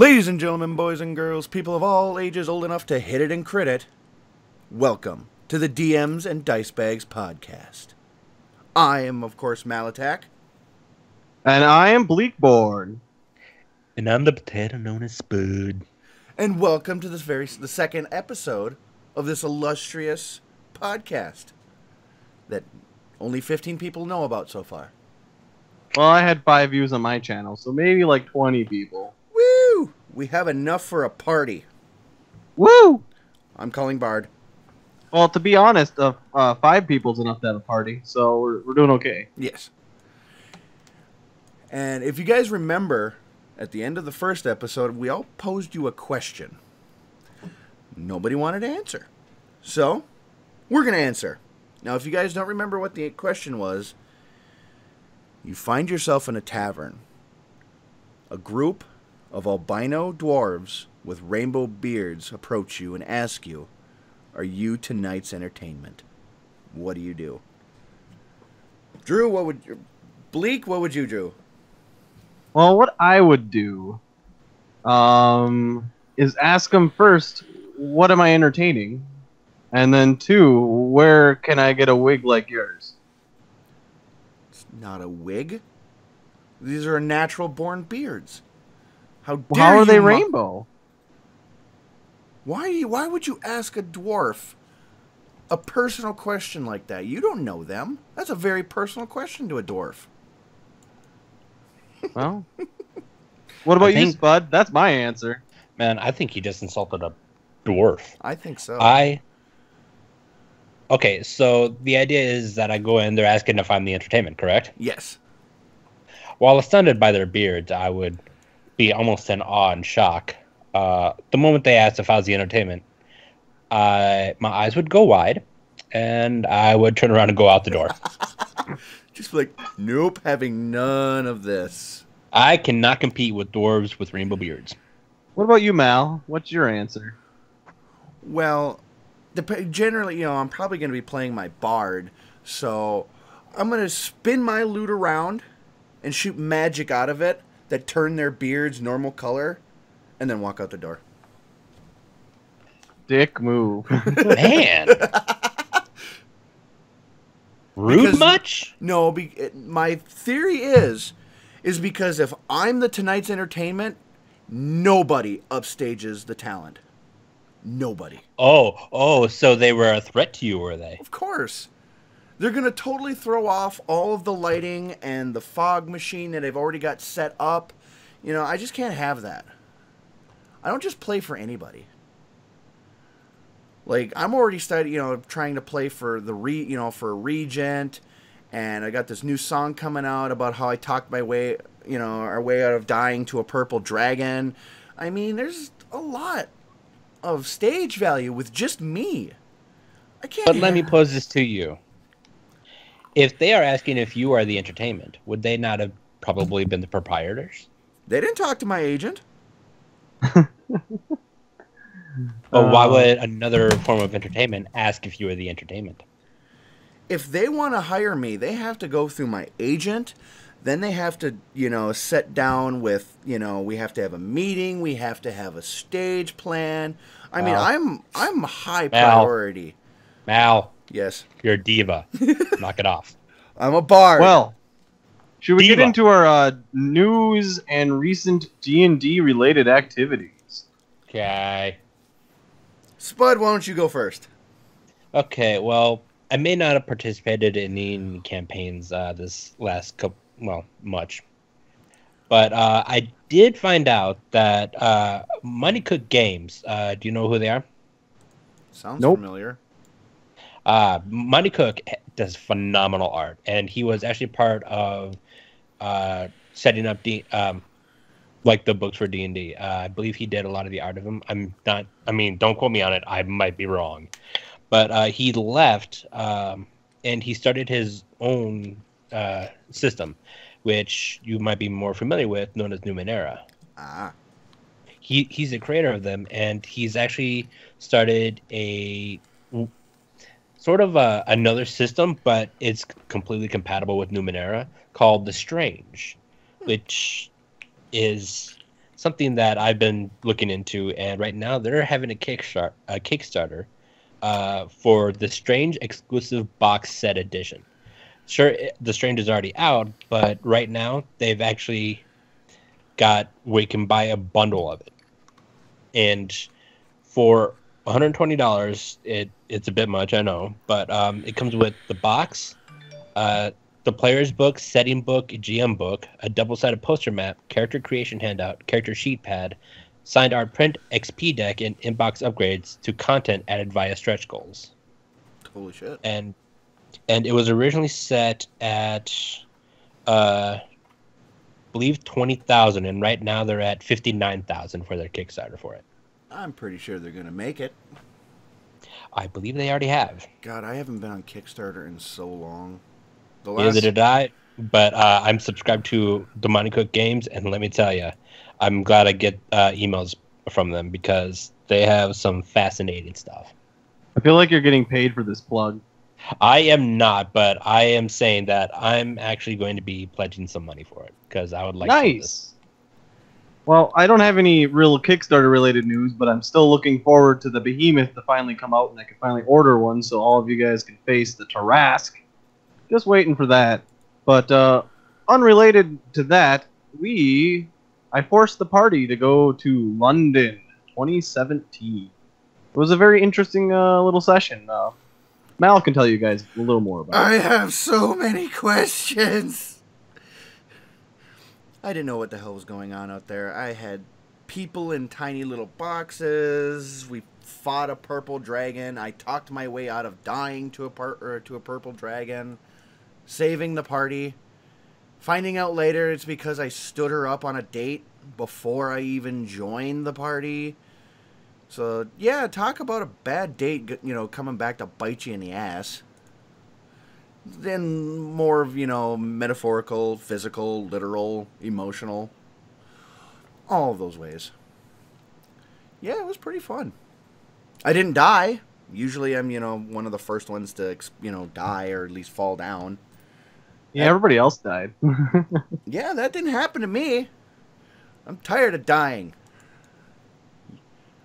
Ladies and gentlemen, boys and girls, people of all ages old enough to hit it and crit it, welcome to the DMs and Dicebags podcast. I am, of course, Malatach. And I am Bleakborn. And I'm the potato known as Spud. And welcome to the second episode of this illustrious podcast that only 15 people know about so far. Well, I had 5 views on my channel, so maybe like 20 people. Woo! We have enough for a party. Woo! I'm calling Bard. Well, to be honest, 5 people's enough to have a party, so we're doing okay. Yes. And if you guys remember, at the end of the first episode, we all posed you a question. Nobody wanted to answer. So, we're going to answer. Now, if you guys don't remember what the question was, you find yourself in a tavern. A group of albino dwarves with rainbow beards approach you and ask you, "Are you tonight's entertainment?" What do you do? Drew, Bleak, what would you do? Well, what I would do is ask them first, what am I entertaining? And then 2, where can I get a wig like yours? It's not a wig. These are natural born beards. How dare How are you they rainbow? Why would you ask a dwarf a personal question like that? You don't know them. That's a very personal question to a dwarf. Well, what about you, Spud? That's my answer. Man, I think you just insulted a dwarf. I think so. Okay, so the idea is that I go in, they're asking if I'm the entertainment, correct? Yes. While astounded by their beards, I would be almost in awe and shock. The moment they asked if I was the entertainment, my eyes would go wide, and I would turn around and go out the door. Just like, nope, having none of this. I cannot compete with dwarves with rainbow beards. What about you, Mal? What's your answer? Well, generally, I'm probably going to be playing my bard, so I'm going to spin my lute around and shoot magic out of it that turn their beards normal color, and then walk out the door. Dick move. Man. Rude much? No, my theory is because if I'm the tonight's entertainment, nobody upstages the talent. Nobody. Oh, so they were a threat to you, were they? Of course. They're going to totally throw off all of the lighting and the fog machine that I've already got set up. I just can't have that. I don't just play for anybody. Like, I'm already started, trying to play for for a regent, and I got this new song coming out about how I talked my way, our way out of dying to a purple dragon. I mean, there's a lot of stage value with just me. I can't. But let me pose this to you. If they are asking if you are the entertainment, would they not have probably been the proprietors? They didn't talk to my agent. But why would another form of entertainment ask if you were the entertainment? If they want to hire me, they have to go through my agent. Then they have to, sit down with, we have to have a meeting. We have to have a stage plan. I mean, I'm high priority. Mal. Yes. You're a diva. Knock it off. I'm a bard. Well, should we Diva. get into our news and recent D&D related activities? Okay. Spud, why don't you go first? Okay, well, I may not have participated in any campaigns this last couple, much. But I did find out that Money Cook Games, do you know who they are? Sounds familiar. Money Cook does phenomenal art, and he was actually part of setting up like the books for D&D. I believe he did a lot of the art of them. Don't quote me on it. I might be wrong. But he left, and he started his own system, which you might be more familiar with, known as Numenera. Ah. He's the creator of them, and he's actually started a sort of another system, but it's completely compatible with Numenera, called The Strange, which is something that I've been looking into, and right now they're having a Kickstarter for the Strange exclusive box set edition. Sure, the Strange is already out, but right now they've actually got where you can buy a bundle of it, and for $120, it's a bit much, I know, but it comes with the box, the player's book, setting book, GM book, a double-sided poster map, character creation handout, character sheet pad, signed art print, XP deck, and inbox upgrades to content added via stretch goals. Holy shit! And it was originally set at, believe 20,000, and right now they're at 59,000 for their Kickstarter for it. I'm pretty sure they're gonna make it. I believe they already have. God, I haven't been on Kickstarter in so long. Neither did I, but I'm subscribed to the Money Cook Games, and let me tell you, I'm glad I get emails from them because they have some fascinating stuff. I feel like you're getting paid for this plug. I am not, but I am saying that I'm actually going to be pledging some money for it because I would like to do this. Well, I don't have any real Kickstarter-related news, but I'm still looking forward to the Behemoth to finally come out and I can finally order one so all of you guys can face the Tarask. Just waiting for that. But unrelated to that, I forced the party to go to London 2017. It was a very interesting little session. Mal can tell you guys a little more about it. I have so many questions. I didn't know what the hell was going on out there. I had people in tiny little boxes. We fought a purple dragon. I talked my way out of dying to a purple dragon, saving the party. Finding out later it's because I stood her up on a date before I even joined the party. So, yeah, talk about a bad date, coming back to bite you in the ass. Then more of, metaphorical, physical, literal, emotional. All of those ways. Yeah, it was pretty fun. I didn't die. Usually I'm, one of the first ones to, die or at least fall down. Yeah, everybody else died. Yeah, that didn't happen to me. I'm tired of dying.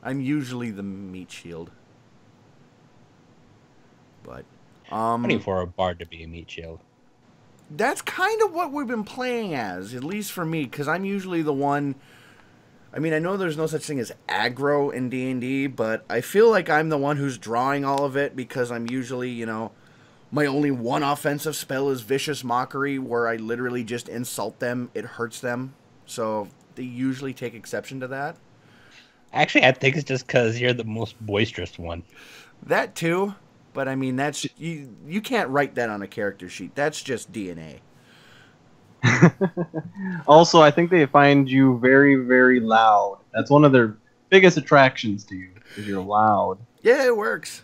I'm usually the meat shield. But, Funny for a bard to be a meat shield. That's kind of what we've been playing as, at least for me, because I'm usually the one... I mean, I know there's no such thing as aggro in D&D, but I feel like I'm the one who's drawing all of it because I'm usually, my only one offensive spell is Vicious Mockery, where I literally just insult them. It hurts them. So they usually take exception to that. Actually, I think it's just because you're the most boisterous one. That too. But I mean, that's you can't write that on a character sheet. That's just DNA. Also, I think they find you very, very loud. That's one of their biggest attractions to you, is you're loud. Yeah, it works.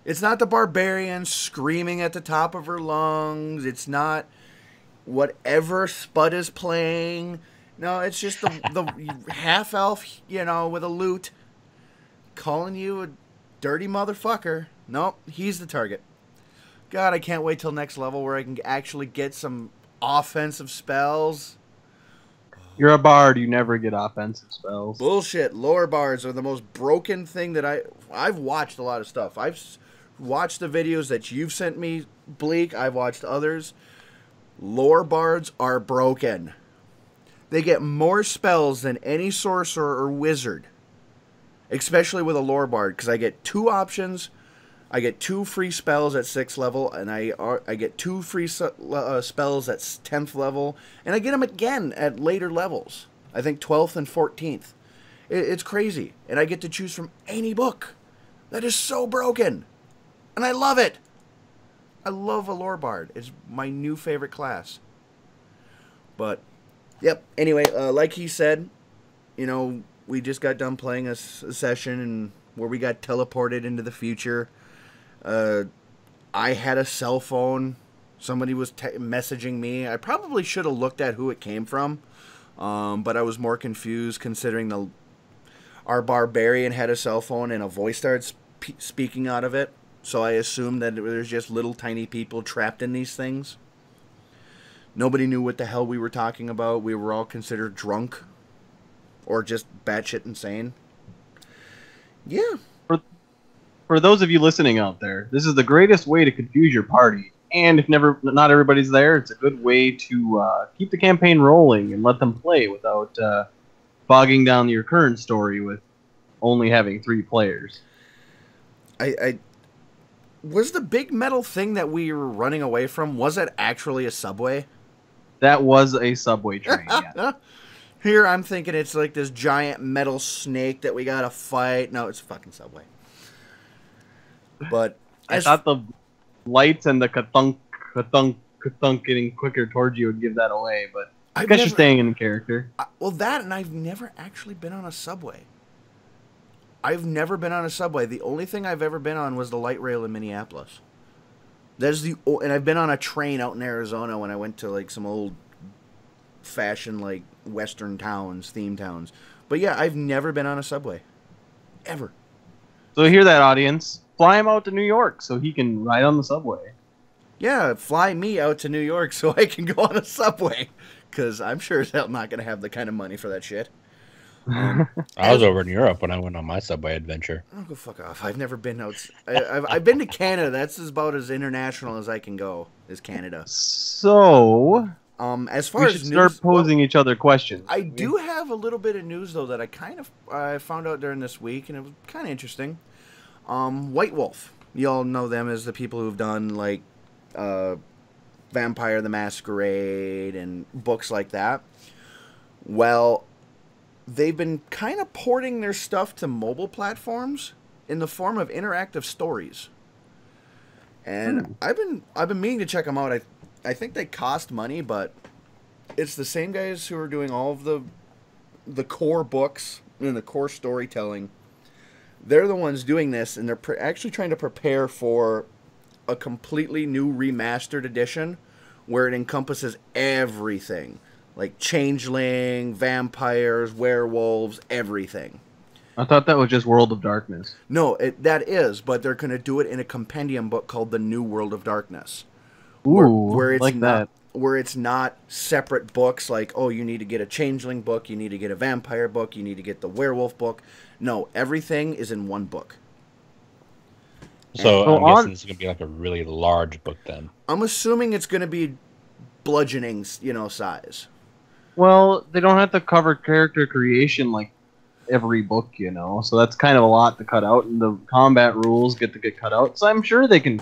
It's not the barbarian screaming at the top of her lungs. It's not whatever Spud is playing. No, it's just the half-elf, with a lute, calling you a dirty motherfucker. Nope, he's the target. God, I can't wait till next level where I can actually get some offensive spells. You're a bard, you never get offensive spells. Bullshit. Lore bards are the most broken thing that I've watched a lot of stuff. I've watched the videos that you've sent me, Bleak. I've watched others. Lore bards are broken. They get more spells than any sorcerer or wizard. Especially with a lore bard, because I get 2 options. I get 2 free spells at 6th level, and I get 2 free spells at 10th level, and I get them again at later levels. I think 12th and 14th. It's crazy, and I get to choose from any book. That is so broken, and I love it. I love a lore bard. It's my new favorite class. But, yep. Anyway, like he said, we just got done playing a session and where we got teleported into the future. I had a cell phone. Somebody was messaging me. I probably should have looked at who it came from, but I was more confused considering our barbarian had a cell phone and a voice started speaking out of it. So I assumed that there's just little tiny people trapped in these things. Nobody knew what the hell we were talking about. We were all considered drunk or just batshit insane. Yeah. For those of you listening out there, this is the greatest way to confuse your party. And if not everybody's there, it's a good way to keep the campaign rolling and let them play without bogging down your current story with only having 3 players. I was the big metal thing that we were running away from, was it actually a subway? That was a subway train, yeah. Here I'm thinking it's like this giant metal snake that we gotta fight. No, it's a fucking subway. But I thought the lights and the ka-thunk getting quicker towards you would give that away, but I guess you're staying in character. Well, that, and I've never actually been on a subway. I've never been on a subway. The only thing I've ever been on was the light rail in Minneapolis. And I've been on a train out in Arizona when I went to like some old fashioned like western towns, theme towns. But yeah, I've never been on a subway. Ever. So hear that, audience. Fly him out to New York so he can ride on the subway. Yeah, fly me out to New York so I can go on a subway. Because I'm sure as hell not going to have the kind of money for that shit. I was over in Europe when I went on my subway adventure. Oh, go fuck off. I've never been out. I've been to Canada. That's about as international as I can go, is Canada. So, as far we as should start posing each other questions. I do have a little bit of news, though, that I found out during this week, and it was kind of interesting. White Wolf. You all know them as the people who've done, like, Vampire the Masquerade and books like that. Well, they've been kind of porting their stuff to mobile platforms in the form of interactive stories. And I've been meaning to check them out. I think they cost money, but it's the same guys who are doing all of the core books and the core storytelling. They're the ones doing this, and they're actually trying to prepare for a completely new remastered edition where it encompasses everything. Like changeling, vampires, werewolves, everything. I thought that was just World of Darkness. No, that is, but they're going to do it in a compendium book called The New World of Darkness. Ooh, where it's like not, that. Where it's not separate books like, oh, you need to get a changeling book, you need to get a vampire book, you need to get the werewolf book. No, everything is in one book. So I'm guessing this is going to be like a really large book then. I'm assuming it's going to be bludgeoning, size. Well, they don't have to cover character creation like every book, so that's kind of a lot to cut out, and the combat rules get cut out, so I'm sure they can.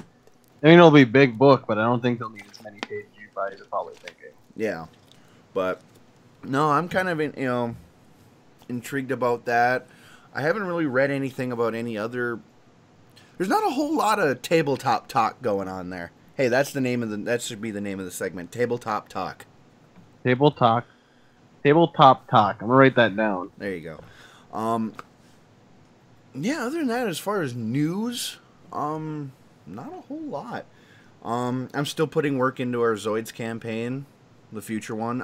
I mean, it'll be a big book, but I don't think they'll need as many pages you guys are probably thinking. Yeah, but no, I'm kind of intrigued about that. I haven't really read anything about any other. There's not a whole lot of tabletop talk going on there. Hey, that should be the name of the segment. Tabletop talk. Tabletop talk. I'm gonna write that down. There you go. Yeah, other than that, as far as news, not a whole lot. I'm still putting work into our Zoids campaign, the future one.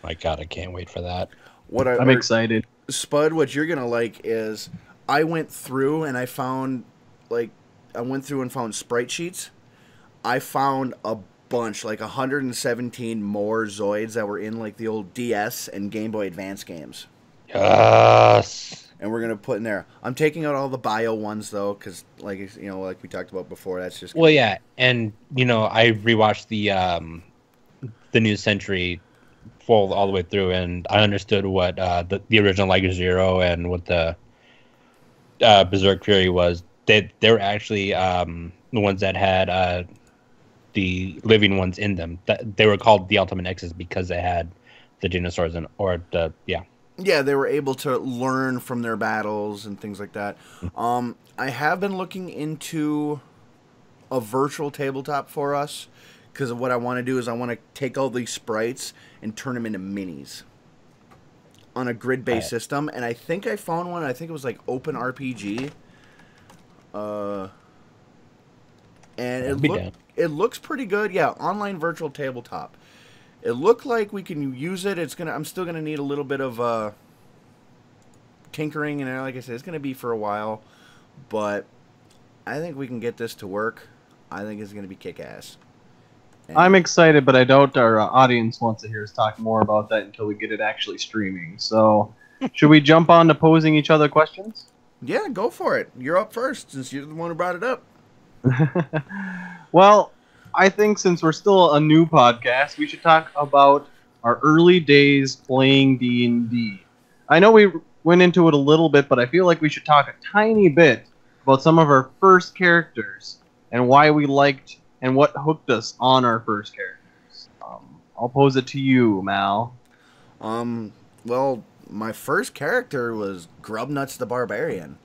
My God, I can't wait for that. I'm excited. Spud, what you're gonna like is I went through and found sprite sheets. I found a bunch, like 117 more Zoids that were in like the old DS and Game Boy Advance games. Yes. And we're gonna put in there. I'm taking out all the bio ones though, because like we talked about before, that's just yeah, and I rewatched the New Century full all the way through, and I understood what the original Liger Zero and what the Berserk Fury was. They were actually the ones that had the living ones in them. That they were called the Ultimate X's because they had the dinosaurs Yeah, they were able to learn from their battles and things like that. I have been looking into a virtual tabletop for us, because what I want to do is I want to take all these sprites and turn them into minis on a grid-based system. And I think I found one. I think it was like Open RPG. And it looks pretty good. Yeah, online virtual tabletop. It looked like we can use it. I'm still gonna need a little bit of tinkering, and like I said, it's gonna be for a while. But I think we can get this to work. I think it's gonna be kick-ass. I'm excited, but I doubt our audience wants to hear us talk more about that until we get it actually streaming. So Should we jump on to posing each other questions? Yeah, go for it. You're up first since you're the one who brought it up. Well, I think since we're still a new podcast, we should talk about our early days playing D&D. I know we went into it a little bit, but I feel like we should talk a tiny bit about some of our first characters and why we liked and what hooked us on our first characters. I'll pose it to you, Mal. Well, my first character was Grubnuts the Barbarian.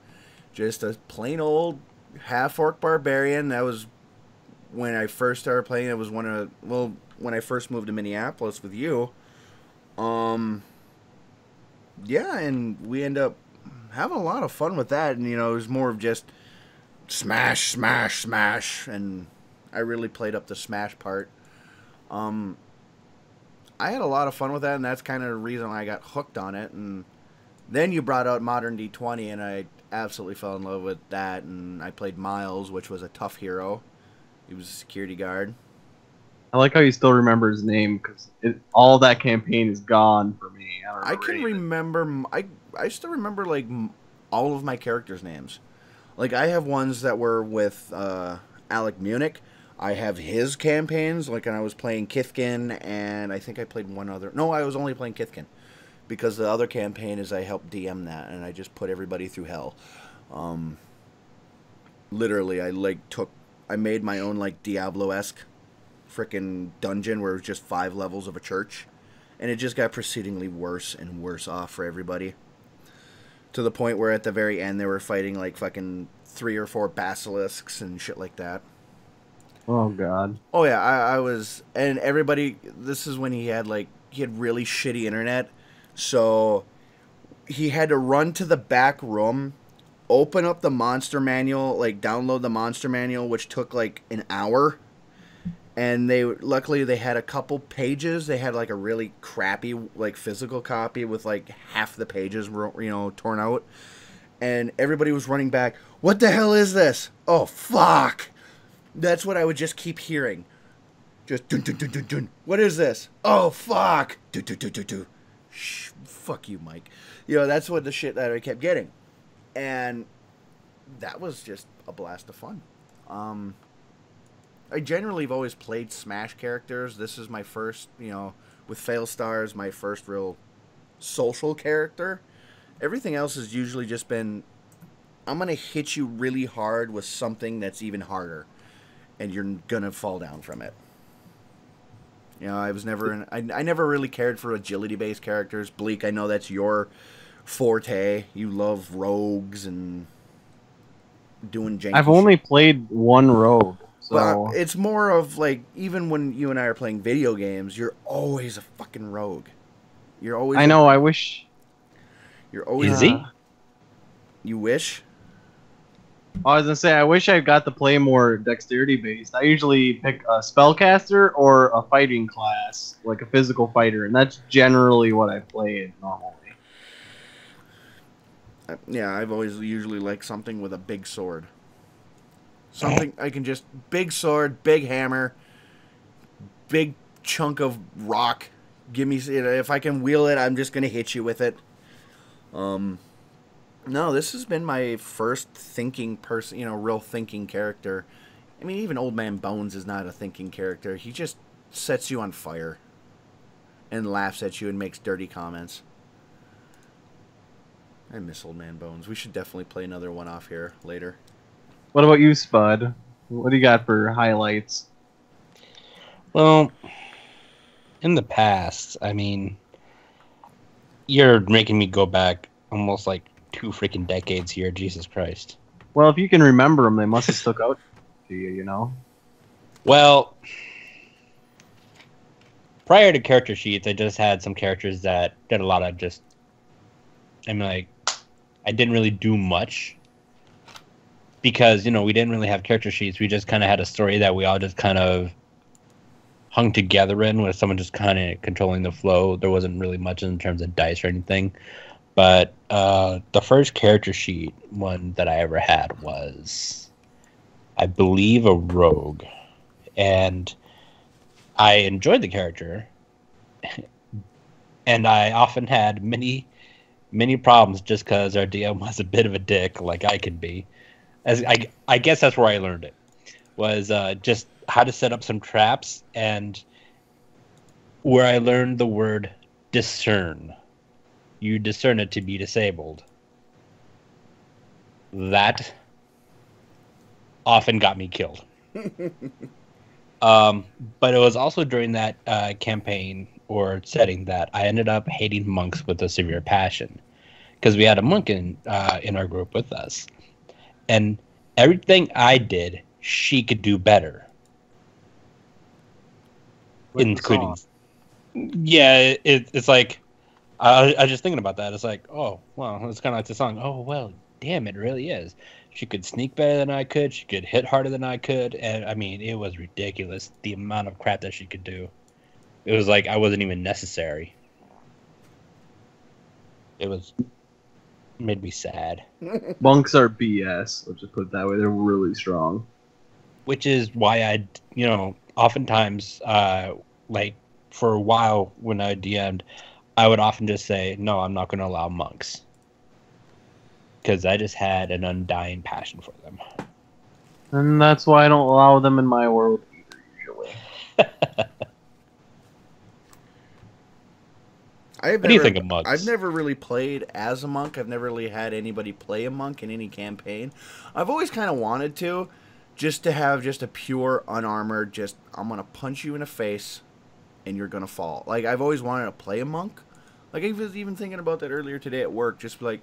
Just a plain old half-orc barbarian. That was when I first started playing. It was when I first moved to Minneapolis with you. Yeah, and we end up having a lot of fun with that. And, it was more of just smash, smash, smash. And I really played up the smash part. I had a lot of fun with that, and that's kind of the reason I got hooked on it. And then you brought out Modern D20, and I absolutely fell in love with that. And I played Miles, which was a tough hero. He was a security guard. I like how you still remember his name, because all that campaign is gone for me. I can remember... I still remember, like, all of my characters' names. Like, I have ones that were with Alec Munich. I have his campaigns, like when I was playing Kithkin, and I think I played one other... No, I was only playing Kithkin, because the other campaign is I helped DM that, and I just put everybody through hell. Literally, I made my own, like, Diablo-esque frickin' dungeon where it was just 5 levels of a church, and it just got proceedingly worse and worse off for everybody. To the point where at the very end they were fighting, like, fucking 3 or 4 basilisks and shit like that. Oh, God. Oh, yeah, I was... And everybody... This is when he had really shitty internet. So, he had to run to the back room, open up the monster manual, like, download the monster manual, which took, like, an hour. And luckily, they had a couple pages. They had, like, a really crappy, like, physical copy with, like, half the pages, torn out. And everybody was running back. What the hell is this? Oh, fuck! That's what I would just keep hearing. Just dun dun dun dun dun. What is this? Oh fuck! Dun dun dun dun dun. Shh, fuck you, Mike. That's what the shit that I kept getting, and that was just a blast of fun. I generally have always played Smash characters. This is my first, with Fail Stars, my first real social character. Everything else has usually just been, I'm gonna hit you really hard with something that's even harder. And you're gonna fall down from it. I was never I never really cared for agility-based characters. Bleak, I know that's your forte. You love rogues and doing janky I've only played one rogue. So. Well, it's more of, like, even when you and I are playing video games, you're always a fucking rogue. You're always... I know, I wish... You're always... Is he? You wish? I was gonna say, I wish I got to play more dexterity based. I usually pick a spellcaster or a fighting class, like a physical fighter, and that's generally what I play normally. Yeah, I've always usually liked something with a big sword. Something I can just... Big sword, big hammer, big chunk of rock. Give me... If I can wheel it, I'm just gonna hit you with it. No, this has been my first thinking person, real thinking character. I mean, even Old Man Bones is not a thinking character. He just sets you on fire and laughs at you and makes dirty comments. I miss Old Man Bones. We should definitely play another one off here later. What about you, Spud? What do you got for highlights? Well, in the past, I mean, you're making me go back almost like 2 freaking decades here. Jesus Christ. Well, if you can remember them, they must have stuck out to you, Well, prior to character sheets, I just had some characters that did a lot of just... I didn't really do much. Because, we didn't really have character sheets. We just kind of had a story that we all just kind of hung together in, with someone just kind of controlling the flow. There wasn't really much in terms of dice or anything. But the first character sheet one that I ever had was, I believe, a rogue. And I enjoyed the character. And I often had many many problems just because our DM was a bit of a dick, like I could be. As I guess that's where I learned it, was just how to set up some traps, and where I learned the word discern. You discern it to be disabled. That often got me killed. But it was also during that campaign or setting that I ended up hating monks with a severe passion, because we had a monk in our group with us, and everything I did, she could do better. Like Including, yeah, it's like I was just thinking about that. It's like, oh, well, it's kind of like the song. Oh, well, damn, it really is. She could sneak better than I could. She could hit harder than I could. And, I mean, it was ridiculous, the amount of crap that she could do. It was like I wasn't even necessary. It made me sad. Monks are BS. Let's just put it that way. They're really strong. Which is why oftentimes, like, for a while when I DM'd, I would often just say, no, I'm not going to allow monks. Because I just had an undying passion for them. And that's why I don't allow them in my world either, usually. What do you think of monks? I've never really played as a monk. I've never really had anybody play a monk in any campaign. I've always kind of wanted to, just to have just a pure, unarmored, just, I'm going to punch you in the face, and you're going to fall. Like, I've always wanted to play a monk. Like, I was even thinking about that earlier today at work, just like,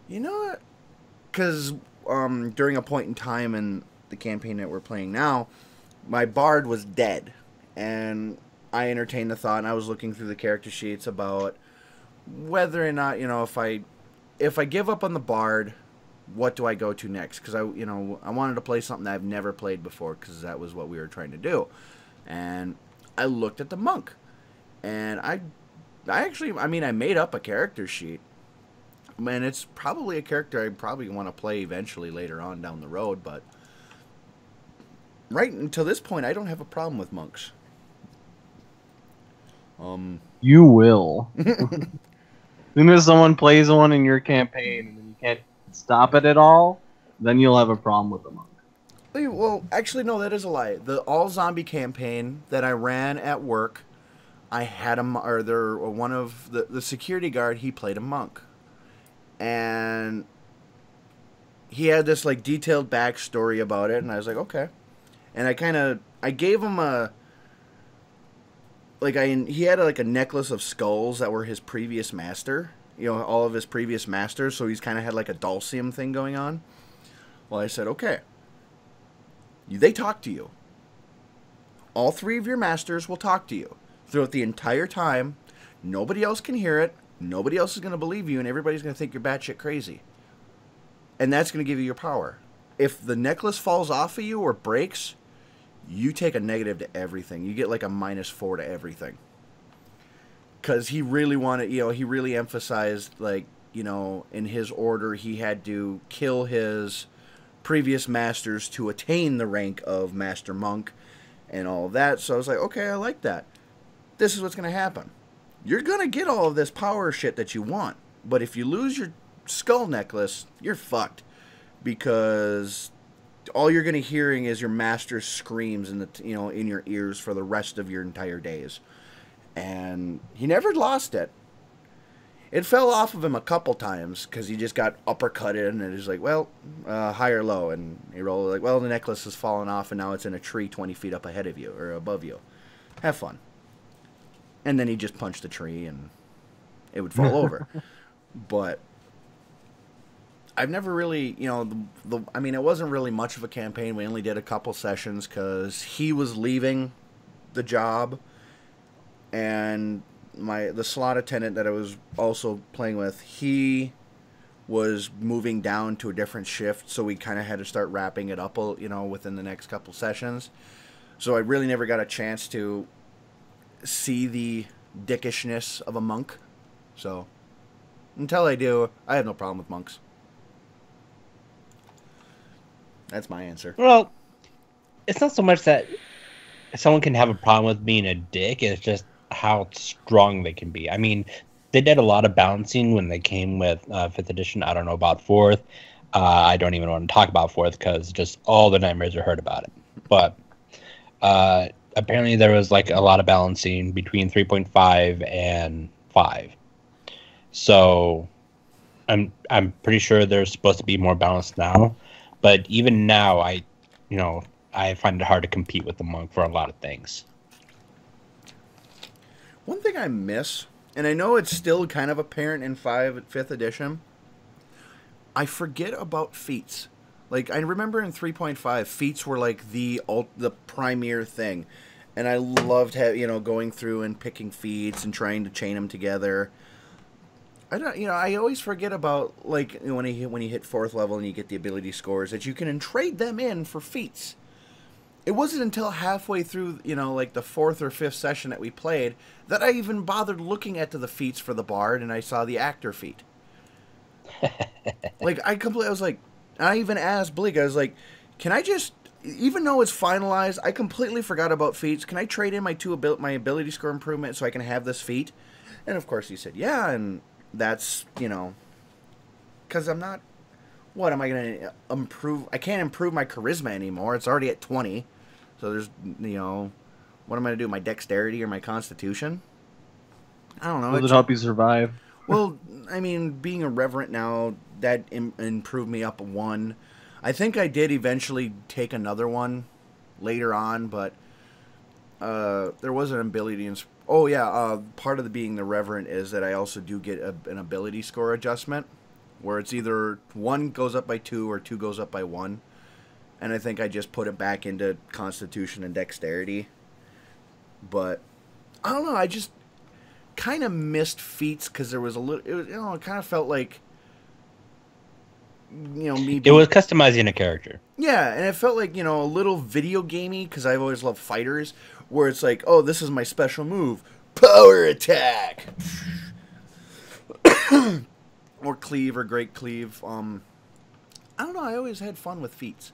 you know what? Because during a point in time in the campaign that we're playing now, my bard was dead. And I entertained the thought, and I was looking through the character sheets about whether or not, if I give up on the bard, what do I go to next? Because I wanted to play something that I've never played before, because that was what we were trying to do. And I looked at the monk, and I made up a character sheet. And it's probably a character I probably want to play eventually later on down the road, but right until this point, I don't have a problem with monks. You will. As soon as someone plays one in your campaign and then you can't stop it at all, then you'll have a problem with the monk. Well, actually, no, that is a lie. The all-zombie campaign that I ran at work, I had one of the security guard, he played a monk. And he had this, like, detailed backstory about it, and I was like, okay. And I gave him he had, like, a necklace of skulls that were his previous master. All of his previous masters, so he's kind of had, like, a Dulcium thing going on. Well, I said, okay. They talk to you. All three of your masters will talk to you throughout the entire time. Nobody else can hear it. Nobody else is going to believe you, and everybody's going to think you're batshit crazy. And that's going to give you your power. If the necklace falls off of you or breaks, you take a negative to everything. You get like a -4 to everything. Because he really wanted, he really emphasized, like, in his order, he had to kill his previous masters to attain the rank of Master Monk and all of that. So I was like, okay, I like that. This is what's going to happen. You're going to get all of this power shit that you want. But if you lose your skull necklace, you're fucked. Because all you're going to hearing is your master's screams in your ears for the rest of your entire days. And he never lost it. It fell off of him a couple times because he just got uppercutted, and it was like, well, high or low. And he rolled like, well, the necklace has fallen off, and now it's in a tree 20 feet up ahead of you or above you. Have fun. And then he just punched the tree, and it would fall over. But I've never really, it wasn't really much of a campaign. We only did a couple sessions because he was leaving the job, and the slot attendant that I was also playing with, he was moving down to a different shift, so we kind of had to start wrapping it up, within the next couple sessions. So I really never got a chance to see the dickishness of a monk. So until I do, I have no problem with monks. That's my answer. Well, it's not so much that someone can have a problem with being a dick. It's just how strong they can be. I mean, they did a lot of balancing when they came with 5th edition. I don't know about 4th. I don't even want to talk about 4th because just all the nightmares I heard about it. But apparently there was like a lot of balancing between 3.5 and 5. So I'm pretty sure there's supposed to be more balanced now. But even now, I find it hard to compete with the monk for a lot of things. One thing I miss, and I know it's still kind of apparent in 5th edition, I forget about feats. Like, I remember in 3.5, feats were like the premier thing. And I loved going through and picking feats and trying to chain them together. I always forget about, like, when you hit 4th level and you get the ability scores, that you can trade them in for feats. It wasn't until halfway through, like the 4th or 5th session that we played, that I even bothered looking at the feats for the bard, and I saw the actor feat. Like, I was like, I even asked Bleak, I was like, can I just, even though it's finalized, I completely forgot about feats. Can I trade in my my ability score improvement so I can have this feat? And of course he said, yeah, and that's, because I'm not, what am I going to improve? I can't improve my charisma anymore. It's already at 20. So there's, what am I going to do? My dexterity or my constitution? I don't know. Does it help you survive? Well, I mean, being a reverent now, that improved me up 1. I think I did eventually take another one later on, but there was an ability. Part of being the reverend is that I also do get an ability score adjustment, where it's either 1 goes up by 2 or 2 goes up by 1. And I think I just put it back into constitution and dexterity. But I don't know, I just kind of missed feats because there was a little, it kind of felt like, me. It was customizing a character. Yeah, and it felt like, a little video gamey, because I've always loved fighters, where it's like, oh, this is my special move, power attack, or cleave or great cleave. I don't know. I always had fun with feats,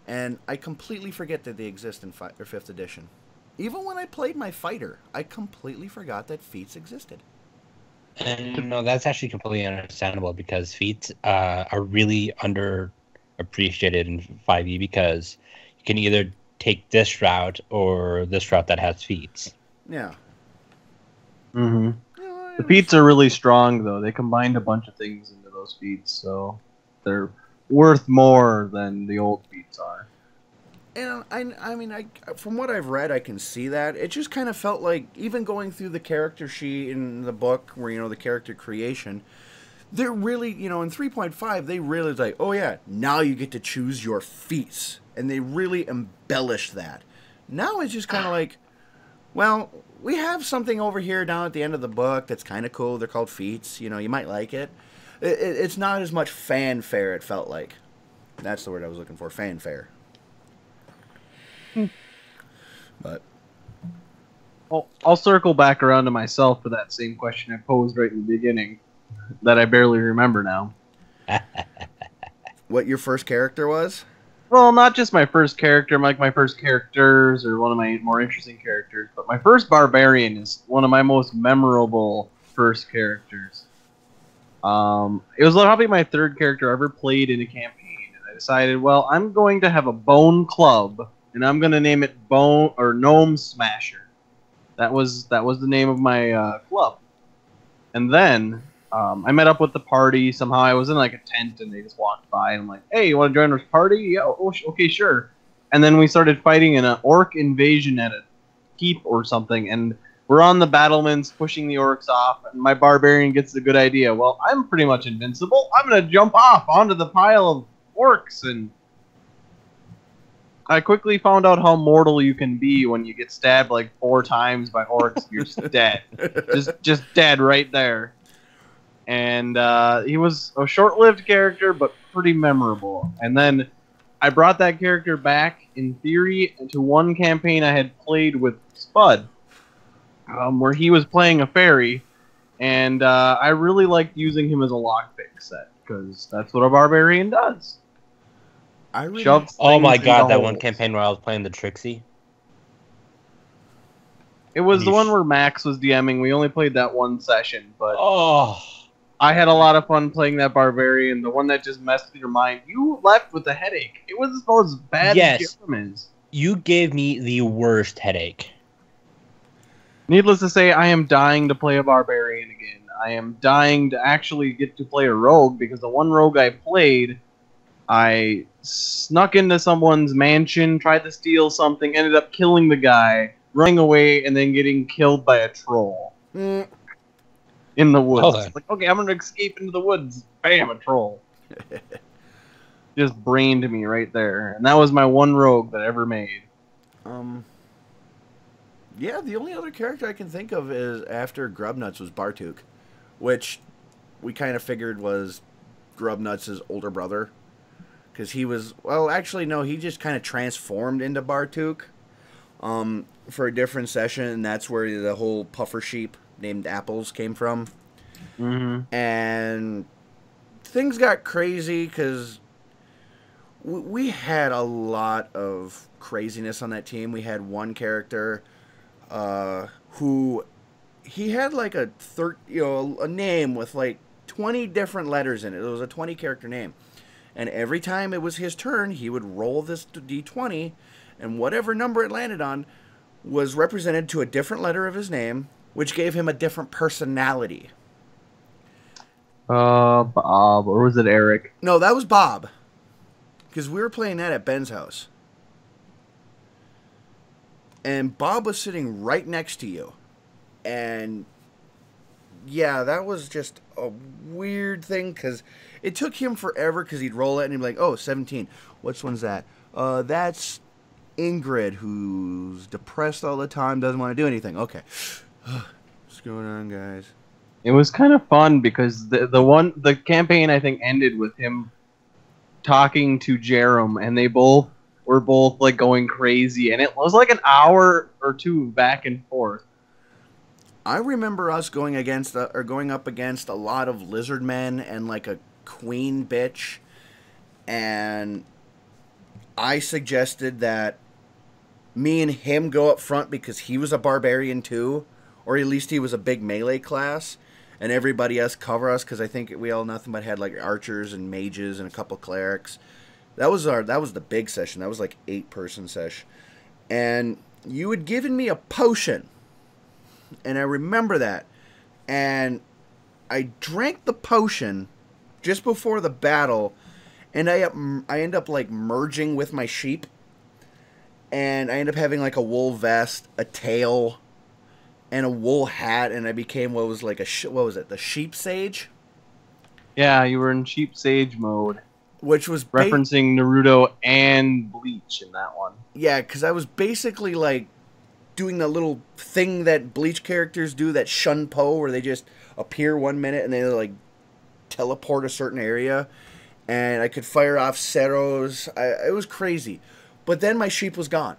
and I completely forget that they exist in 5th edition. Even when I played my fighter, I completely forgot that feats existed. And no, that's actually completely understandable because feats are really underappreciated in 5e because you can either take this route or this route that has feats. Yeah. Mm-hmm. The feats are really strong, though. They combined a bunch of things into those feats, so they're worth more than the old feats are. And I mean, from what I've read, I can see that. It just kind of felt like, even going through the character sheet in the book, where, the character creation, they're really, in 3.5, they really like, oh yeah, now you get to choose your feats. And they really embellished that. Now it's just kind of like, well, we have something over here down at the end of the book that's kind of cool. They're called feats. You might like it. It's not as much fanfare, it felt like. That's the word I was looking for, fanfare. But I'll circle back around to myself for that same question I posed right in the beginning that I barely remember now. What your first character was? Well, not just my first character, like my first characters or one of my more interesting characters, but my first barbarian is one of my most memorable first characters. It was probably my 3rd character I ever played in a campaign, and I decided, well, I'm going to have a bone club. And I'm gonna name it Bone or Gnome Smasher. That was the name of my club. And then I met up with the party. Somehow I was in like a tent, and they just walked by. And I'm like, "Hey, you want to join our party?" Yeah, okay, sure. And then we started fighting in an orc invasion at a keep or something. And we're on the battlements, pushing the orcs off. And my barbarian gets the good idea. Well, I'm pretty much invincible. I'm gonna jump off onto the pile of orcs and. I quickly found out how mortal you can be when you get stabbed like 4 times by orcs. You're just dead. Just dead right there. And he was a short-lived character, but pretty memorable. And then I brought that character back, in theory, to one campaign I had played with Spud, where he was playing a fairy. And I really liked using him as a lockpick set, because that's what a barbarian does. Oh my god, that one campaign where I was playing the Trixie. It was And the you one sh- where Max was DMing. We only played that one session, but Oh, I had a lot of fun playing that barbarian. The one that just messed with your mind. You left with a headache. It wasn't as bad as yes. Jerem is. You gave me the worst headache. Needless to say, I am dying to play a barbarian again. I am dying to actually get to play a rogue, because the one rogue I played, I snuck into someone's mansion, tried to steal something, ended up killing the guy, running away, and then getting killed by a troll Mm. in the woods. Hold on. Like, okay, I'm gonna escape into the woods. Bam, a troll. Just brained me right there. And that was my one rogue that I ever made. Yeah, the only other character I can think of is after Grubnuts was Bartuk, which we kind of figured was Grubnuts' older brother. Because he was, well, actually, no, he just kind of transformed into Bartuk for a different session, and that's where the whole puffer sheep named Apples came from. Mm-hmm. And things got crazy because we had a lot of craziness on that team. We had one character who he had like a name with like 20 different letters in it. It was a 20 character name. And every time it was his turn, he would roll this d20, and whatever number it landed on was represented to a different letter of his name, which gave him a different personality. Bob, or was it Eric? No, that was Bob. Because we were playing that at Ben's house. And Bob was sitting right next to you. And yeah, that was just a weird thing, because it took him forever, because he'd roll it and he'd be like, oh, 17. Which one's that? That's Ingrid, who's depressed all the time, doesn't want to do anything. Okay. What's going on, guys? It was kind of fun because the campaign I think ended with him talking to Jerem, and they were both like going crazy, and it was like an hour or two back and forth. I remember us going up against a lot of lizard men and like a queen bitch, and I suggested that me and him go up front because he was a barbarian too, or at least he was a big melee class, and everybody else cover us, because I think we all nothing but had like archers and mages and a couple clerics. That was the big session. That was like 8-person sesh, and you had given me a potion. And I remember that. And I drank the potion just before the battle. And I end up like merging with my sheep. And I end up having like a wool vest, a tail, and a wool hat. And I became what was like what was it? The sheep sage? Yeah, you were in sheep sage mode. Which was referencing Naruto and Bleach in that one. Yeah, because I was basically like doing the little thing that Bleach characters do, that shunpo, where they just appear 1 minute and they like teleport a certain area, and I could fire off Ceros. It was crazy. But then my sheep was gone.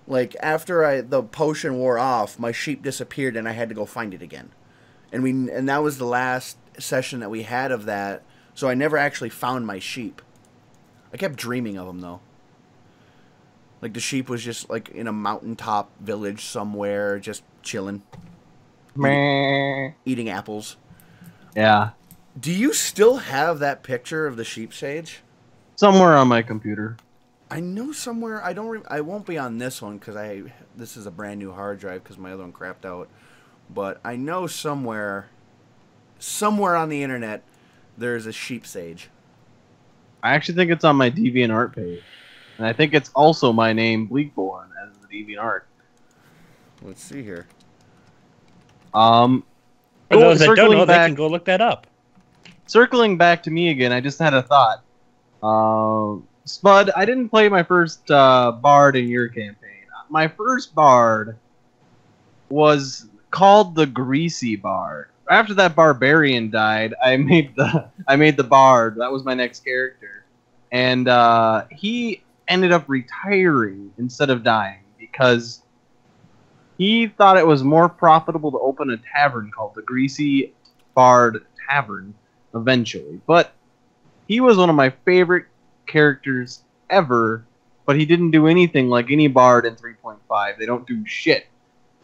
Like after the potion wore off, my sheep disappeared and I had to go find it again. And that was the last session that we had of that, so I never actually found my sheep. I kept dreaming of them though. Like, the sheep was just, like, in a mountaintop village somewhere, just chilling. Eating apples. Yeah. Do you still have that picture of the sheep sage? Somewhere on my computer. I know somewhere. I won't be on this one, because this is a brand new hard drive, because my other one crapped out. But I know somewhere on the internet, there's a sheep sage. I actually think it's on my DeviantArt page. And I think it's also my name, Bleakborn, as the DeviantArt. Let's see here. For those that don't know, they can go look that up. Circling back to me again, I just had a thought. Spud, I didn't play my first bard in your campaign. My first bard was called the Greasy Bard. After that barbarian died, I made the bard. That was my next character, and he ended up retiring instead of dying because he thought it was more profitable to open a tavern called the Greasy Bard Tavern eventually. But he was one of my favorite characters ever, but he didn't do anything like any bard in 3.5. They don't do shit.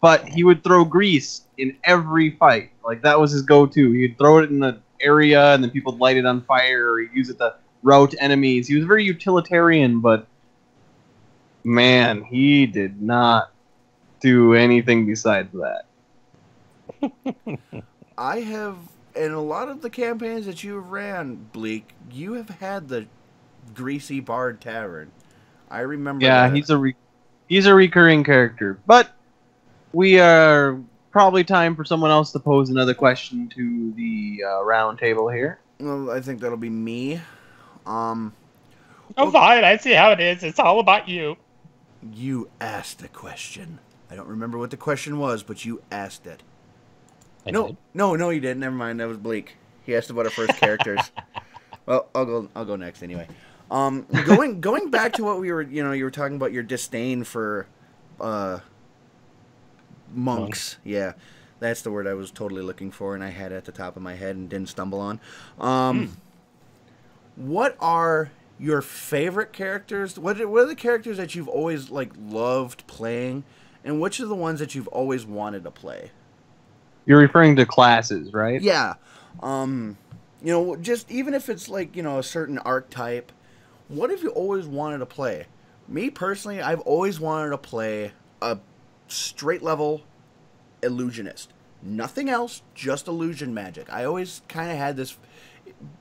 but he would throw grease in every fight. Like, that was his go-to. He'd throw it in the area, and then people would light it on fire, or he'd use it to rout enemies. He was very utilitarian, but man, he did not do anything besides that. I have, in a lot of the campaigns that you have ran, Bleak, you have had the Greasy Bard Tavern. I remember. Yeah, that. he's a recurring character, but we are probably time for someone else to pose another question to the round table here. Well, I think that'll be me. Oh, fine. I see how it is. It's all about you. You asked a question. I don't remember what the question was, but you asked it. No, you didn't. Never mind. That was Bleak. He asked about our first characters. Well, I'll go next anyway. Going back to what we were, you were talking about your disdain for monks. Yeah, that's the word I was totally looking for, and I had it at the top of my head and didn't stumble on. What are your favorite characters? What are the characters that you've always loved playing, and which are the ones that you've always wanted to play? You're referring to classes, right? Yeah. Just even if it's a certain archetype, what have you always wanted to play? Me personally, I've always wanted to play a straight level illusionist. Nothing else, just illusion magic. I always kind of had this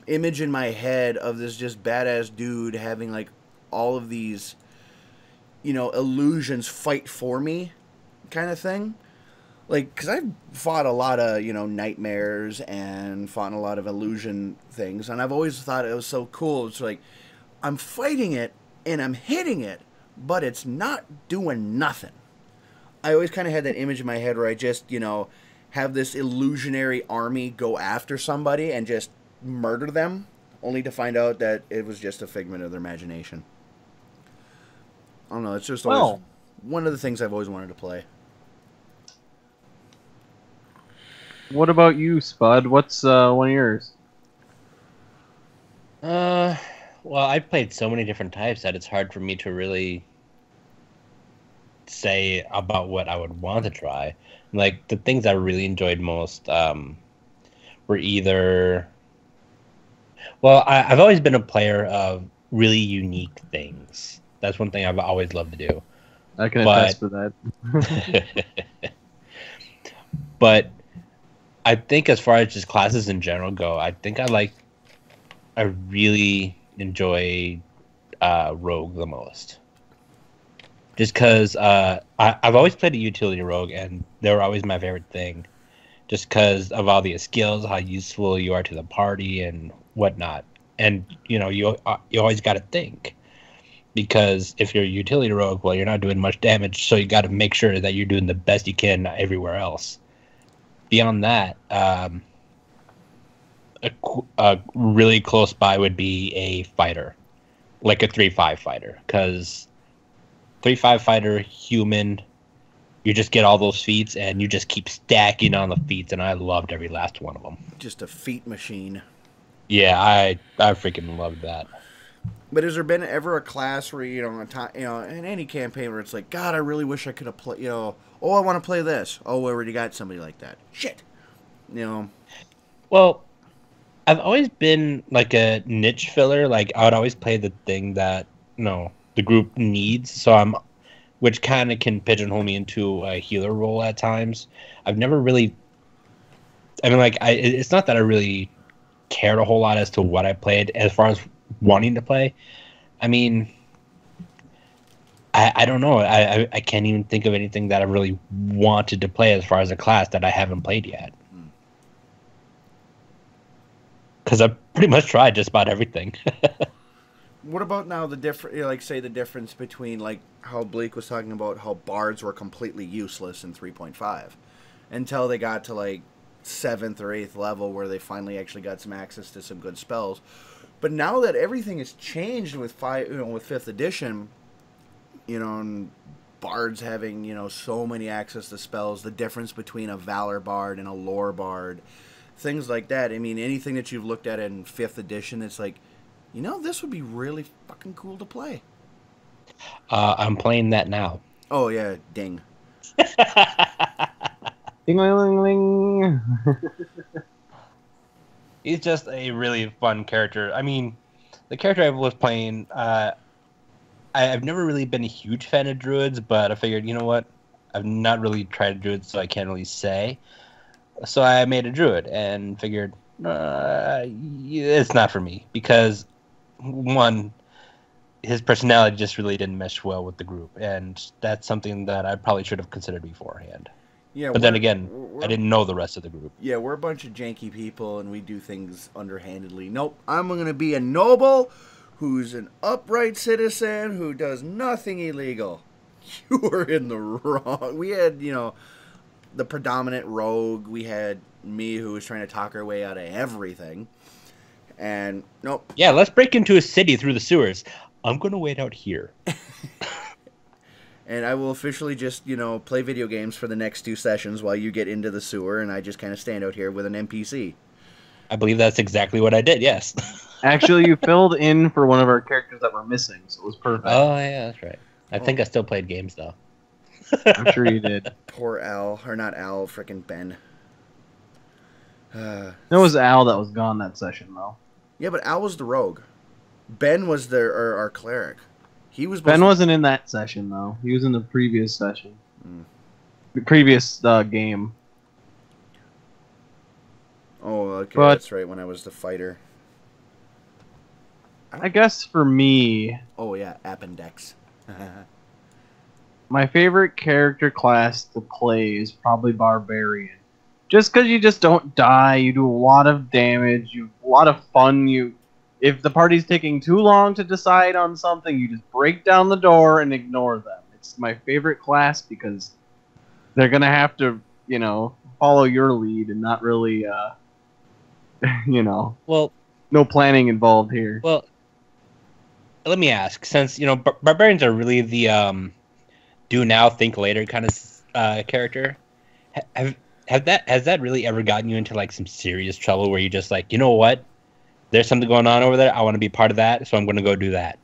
image in my head of this just badass dude having all of these, illusions fight for me kind of thing. Because I've fought a lot of, nightmares and fought a lot of illusion things, and I've always thought it was so cool. It's I'm fighting it, and I'm hitting it, but it's not doing nothing. I always kind of had that image in my head where I just, have this illusionary army go after somebody and just murder them, only to find out that it was just a figment of their imagination. I don't know, it's just always one of the things I've always wanted to play. What about you, Spud? What's one of yours? Well, I've played so many different types that it's hard for me to really say about what I would want to try. The things I really enjoyed most were either... Well, I've always been a player of really unique things. That's one thing I've always loved to do. I can attest for that. But I think as far as just classes in general go, I really enjoy Rogue the most. Just because I've always played a utility Rogue, and they were always my favorite thing. Just because of all the skills, how useful you are to the party and whatnot. And, you always got to think. Because if you're a utility Rogue, well, you're not doing much damage, so you got to make sure that you're doing the best you can everywhere else. Beyond that, a really close by would be a fighter, like a 3/5 fighter, because 3/5 fighter, human, you just get all those feats and you just keep stacking on the feats, and I loved every last one of them. Just a feat machine. Yeah, I freaking loved that. But has there been ever a class where in any campaign where it's God, I really wish I could have played, I want to play this. Oh, we already got somebody like that. Shit. Well, I've always been a niche filler. I would always play the thing that the group needs. So which kind of can pigeonhole me into a healer role at times. I've never really. I mean, it's not that I really cared a whole lot as to what I played as far as wanting to play. I mean, I don't know. I can't even think of anything that I really wanted to play as far as a class that I haven't played yet. Because I've pretty much tried just about everything. What about now the different, say the difference between how Blake was talking about how bards were completely useless in 3.5 until they got to 7th or 8th level where they finally actually got some access to some good spells. But now that everything has changed with with 5th edition, and bards having so many access to spells, the difference between a valor bard and a lore bard, things like that. I mean, anything that you've looked at in 5th edition, it's this would be really fucking cool to play. I'm playing that now. Oh yeah, ding. Ding-a-ling-ling. He's just a really fun character. I mean, the character I was playing, I've never really been a huge fan of druids, but I figured, you know what? I've not really tried druids, so I can't really say. So I made a druid and figured it's not for me because, one, his personality just really didn't mesh well with the group, and that's something that I probably should have considered beforehand. Yeah, but then again, I didn't know the rest of the group. Yeah, we're a bunch of janky people, and we do things underhandedly. Nope, I'm going to be a noble who's an upright citizen who does nothing illegal. You were in the wrong. We had, the predominant rogue. We had me who was trying to talk our way out of everything. And, nope. Yeah, let's break into a city through the sewers. I'm going to wait out here. And I will officially just, play video games for the next 2 sessions while you get into the sewer, and I just kind of stand out here with an NPC. I believe that's exactly what I did, yes. Actually, you filled in for one of our characters that were missing, so it was perfect. Oh, yeah, that's right. I think I still played games, though. I'm sure you did. Poor Al. Or not Al, frickin' Ben. It was Al that was gone that session, though. Yeah, but Al was the rogue. Ben was our cleric. Ben wasn't in that session, though. He was in the previous session. The previous game. Oh, okay, but that's right, when I was the fighter. I guess for me... Oh, yeah, Appendex. My favorite character class to play is probably Barbarian. Just because you just don't die, you do a lot of damage, you have a lot of fun, If the party's taking too long to decide on something, you just break down the door and ignore them. It's my favorite class because they're going to have to, follow your lead and not really, Well, no planning involved here. Well, let me ask, since, barbarians are really the do now, think later kind of character, has that really ever gotten you into, like, some serious trouble where you're just like, you know what? There's something going on over there. I want to be part of that, so I'm going to go do that.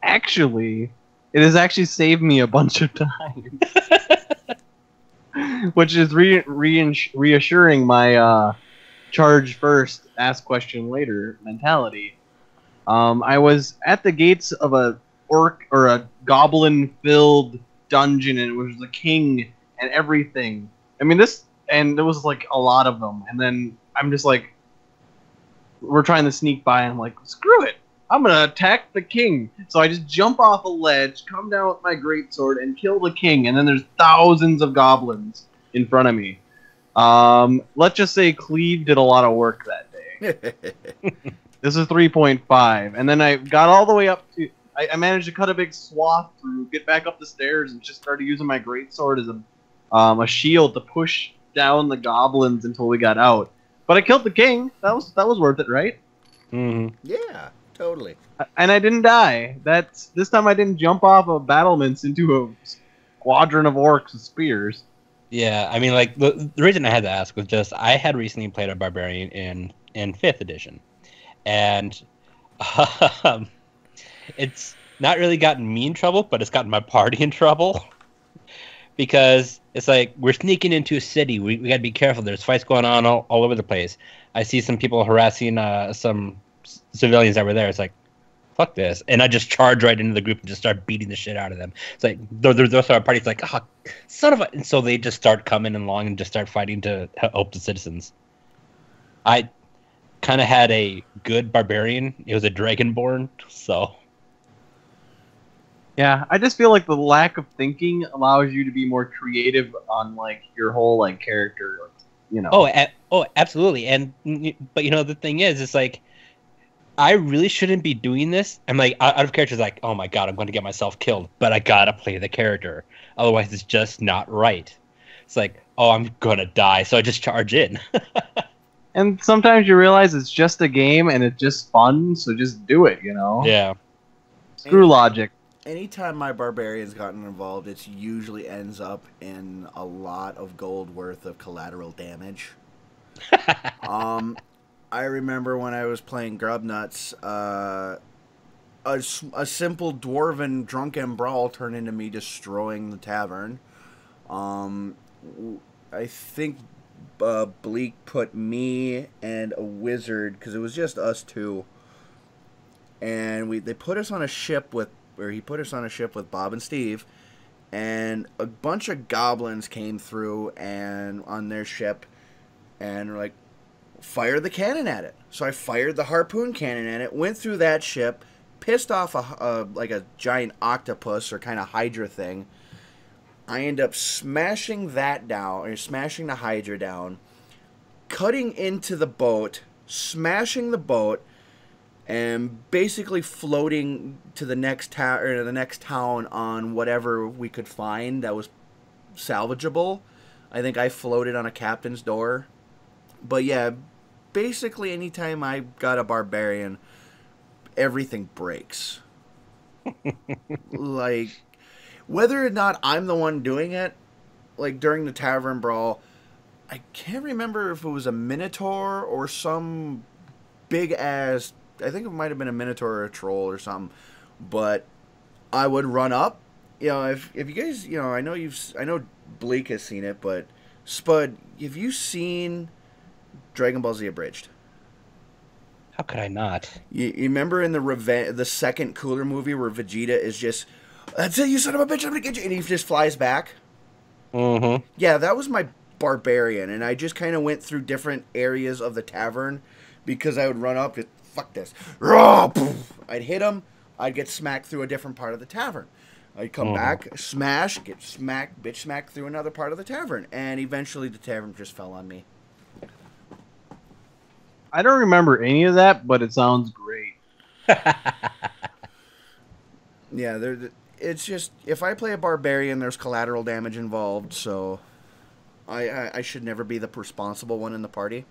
Actually, it has actually saved me a bunch of time. Which is reassuring my charge first, ask question later mentality. I was at the gates of a orc or a goblin-filled dungeon, and it was the king and everything. I mean, and there was like a lot of them, and then I'm just like, we're trying to sneak by, and I'm like, screw it, I'm gonna attack the king. So I just jump off a ledge, come down with my greatsword, and kill the king, and then there's thousands of goblins in front of me. Let's just say Cleve did a lot of work that day. This is 3.5, and then I got all the way up to, I managed to cut a big swath through, get back up the stairs, and just started using my greatsword as a shield to push down the goblins until we got out. But I killed the king. That was worth it, right? Mm-hmm. Yeah, totally. And I didn't die. This time I didn't jump off of battlements into a squadron of orcs with spears. Yeah, I mean, like, the reason I had to ask was just I had recently played a barbarian in 5th edition, and it's not really gotten me in trouble, but it's gotten my party in trouble. Because it's like, we're sneaking into a city. We got to be careful. There's fights going on all over the place. I see some people harassing some civilians that were there. It's like, fuck this. And I just charge right into the group and just start beating the shit out of them. It's like, those our party's like, oh, son of a... And so they just start coming along and just start fighting to help the citizens. I kind of had a good barbarian. It was a dragonborn, so... Yeah, I just feel like the lack of thinking allows you to be more creative on, like, your whole, like, character, Oh, absolutely. And but the thing is, it's like, I really shouldn't be doing this. I'm like, out of character, like, oh my god, I'm going to get myself killed, but I gotta play the character, otherwise it's just not right. It's like, oh, I'm gonna die, so I just charge in. And sometimes you realize it's just a game and it's just fun, so just do it. Yeah. Screw logic. Anytime my barbarian's gotten involved, it usually ends up in a lot of gold worth of collateral damage. I remember when I was playing Grubnuts, a simple dwarven drunken brawl turned into me destroying the tavern. I think Bleak put me and a wizard because it was just us two, and they put us on a ship with, or he put us on a ship with Bob and Steve, and a bunch of goblins came through and on their ship, and were like, fire the cannon at it. So I fired the harpoon cannon at it, went through that ship, pissed off like a giant octopus or kind of hydra thing. I end up smashing that down, or smashing the hydra down, cutting into the boat, smashing the boat, and basically floating to the next town on whatever we could find that was salvageable. I think I floated on a captain's door. But yeah, basically anytime I got a barbarian, everything breaks. Like, whether or not I'm the one doing it, like during the tavern brawl, I can't remember if it was a minotaur or some big ass, I think it might have been a minotaur or a troll or something, but I would run up. You know, if you guys, you know, I know Bleak has seen it, but Spud, have you seen Dragon Ball Z Abridged? How could I not? You remember in the second Cooler movie where Vegeta is just, that's it, you son of a bitch, I'm gonna get you, and he just flies back? Mm-hmm. Yeah, that was my barbarian, and I just kind of went through different areas of the tavern because I would run up, just, fuck this. I'd hit him, I'd get smacked through a different part of the tavern. I'd come back, smash, get smacked, bitch smacked through another part of the tavern, and eventually the tavern just fell on me. I don't remember any of that, but it sounds great. Yeah, it's just, if I play a barbarian, there's collateral damage involved, so I should never be the responsible one in the party.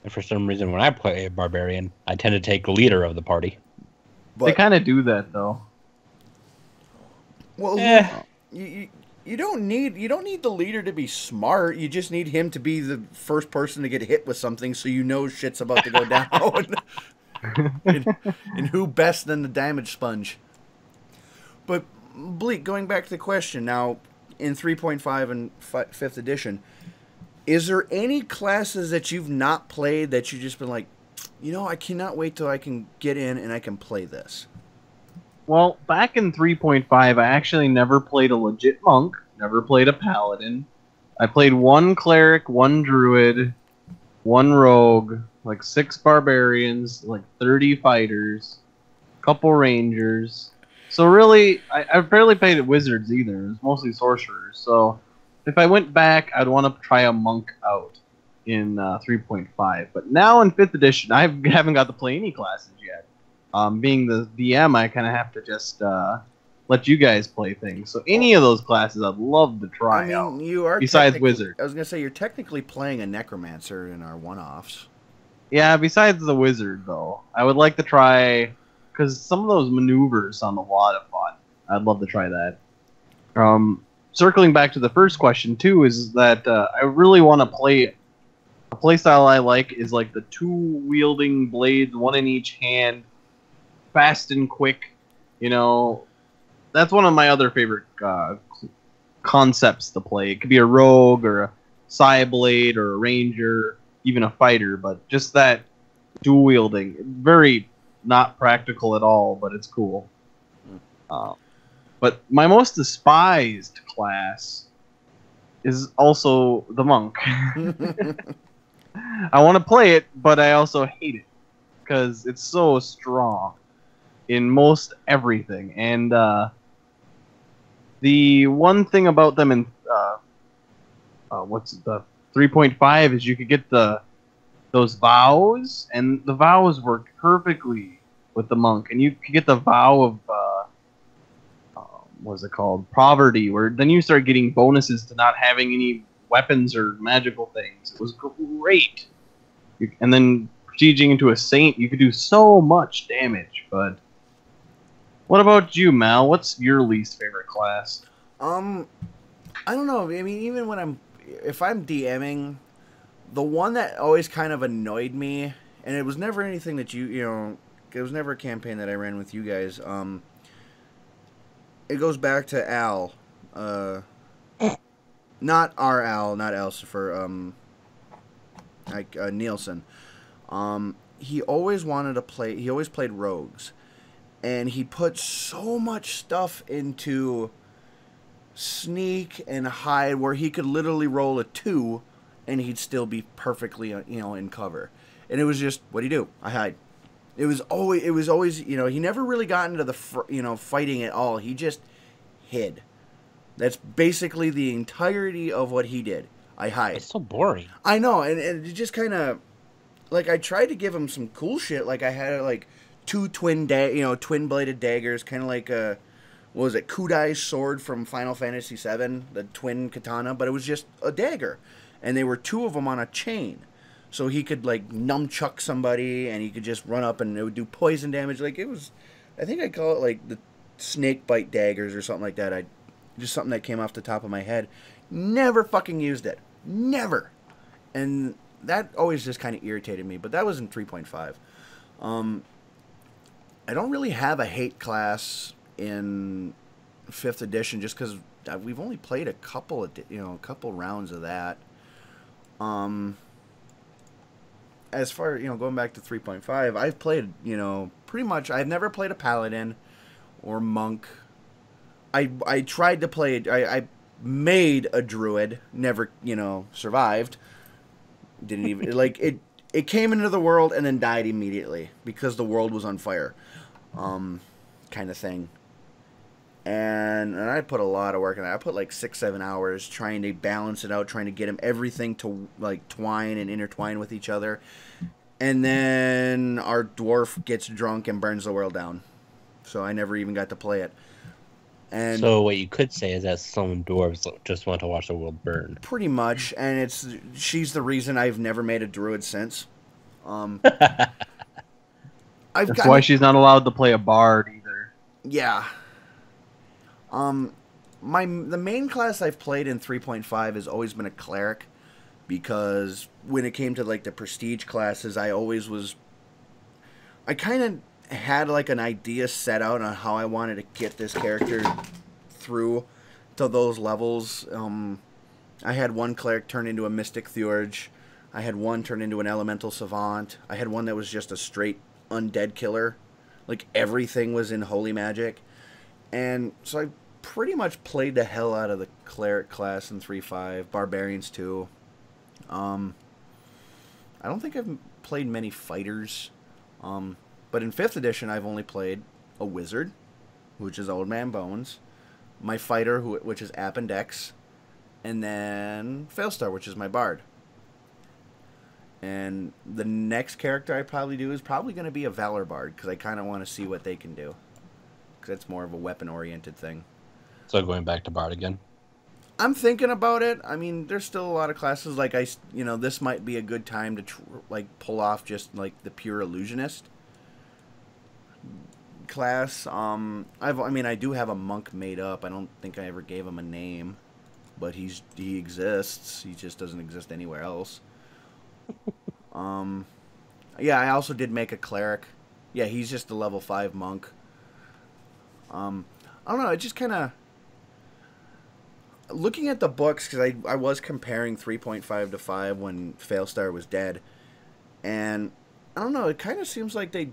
And for some reason, when I play a barbarian, I tend to take the leader of the party. But, they kind of do that, though. Well, you don't need the leader to be smart. You just need him to be the first person to get hit with something, so you know shit's about to go down. and who best than the damage sponge? But Bleak, going back to the question now, in 3.5 and 5th edition, is there any classes that you've not played that you've just been like, you know, I cannot wait till I can get in and I can play this? Well, back in 3.5, I actually never played a legit monk, never played a paladin. I played one cleric, one druid, one rogue, like 6 barbarians, like 30 fighters, couple rangers. So really, I barely played wizards either. It was mostly sorcerers. So if I went back, I'd want to try a monk out in 3.5. But now in 5th edition, I haven't got to play any classes yet. Being the DM, I kind of have to just let you guys play things. So any of those classes, I'd love to try out. You are besides wizard. I was gonna say you're technically playing a necromancer in our one-offs. Yeah, besides the wizard though, I would like to try, because some of those maneuvers sound a lot of fun. I'd love to try that. Circling back to the first question too, is that I really want to play. A playstyle I like is like the 2 wielding blades, 1 in each hand. Fast and quick, you know, that's one of my other favorite concepts to play. It could be a rogue or a Psyblade or a ranger, even a fighter, but just that dual wielding, very not practical at all, but it's cool. But my most despised class is also the monk. I want to play it, but I also hate it because it's so strong in most everything. And the one thing about them in what's the 3.5 is you could get those vows, and the vows work perfectly with the monk. And you could get the vow of what's it called? Poverty, where then you start getting bonuses to not having any weapons or magical things. It was great. And then sieging into a saint, you could do so much damage. But what about you, Mal? What's your least favorite class? I don't know. I mean, even if I'm DMing, the one that always kind of annoyed me, and it was never anything that you know, it was never a campaign that I ran with you guys. It goes back to Al. not R.L., not Elsifer, like Nielsen. He always wanted to play. He always played rogues, and he put so much stuff into sneak and hide where he could literally roll a 2, and he'd still be perfectly, in cover. And it was just, what do you do? I hide. It was always, he never really got into the, fighting at all. He just hid. That's basically the entirety of what he did. I hide. It's so boring. I know, and it just kind of, like, I tried to give him some cool shit. Like, I had, like, 2 twin-bladed daggers, kind of like what was it, Kudai's sword from Final Fantasy VII, the twin katana, but it was just a dagger. And they were 2 of them on a chain. So he could, like, nunchuck somebody, and he could just run up, and it would do poison damage. Like, it was, I think I call it, like, the snake bite daggers or something like that. Just something that came off the top of my head. Never fucking used it. Never. And that always just kind of irritated me, but that was in 3.5. I don't really have a hate class in 5th edition just because we've only played a couple rounds of that. As far, going back to 3.5, I've played, pretty much, I've never played a paladin or monk. I tried to play, I made a druid, never, survived. Didn't even, like, it came into the world and then died immediately because the world was on fire, kind of thing. And I put a lot of work in it. I put like 6-7 hours trying to balance it out, trying to get him everything to, like, twine and intertwine with each other. And then our dwarf gets drunk and burns the world down. So I never even got to play it. And so what you could say is that some dwarves just want to watch the world burn. Pretty much, and she's the reason I've never made a druid since. That's why she's not allowed to play a bard either. Yeah. The main class I've played in 3.5 has always been a cleric, because when it came to, like, the prestige classes, I kind of had, like, an idea set out on how I wanted to get this character through to those levels. I had one cleric turn into a mystic theurge. I had one turn into an elemental savant. I had one that was just a straight undead killer. Like, everything was in holy magic. And so I pretty much played the hell out of the cleric class in 3.5. Barbarians too. I don't think I've played many fighters. But in 5th edition, I've only played a wizard, which is Old Man Bones, my fighter, which is Appendex, and then Failstar, which is my bard. And the next character I probably do is probably going to be a Valor Bard, because I kind of want to see what they can do. Because that's more of a weapon-oriented thing. So going back to bard again? I'm thinking about it. I mean, there's still a lot of classes. Like, this might be a good time to, pull off just, like, the pure illusionist class. I do have a monk made up. I don't think I ever gave him a name, but he exists. He just doesn't exist anywhere else. Yeah, I also did make a cleric. Yeah, he's just a level 5 monk. I don't know, it just kind of, looking at the books, because I was comparing 3.5 to 5 when Failstar was dead, and I don't know, it kind of seems like they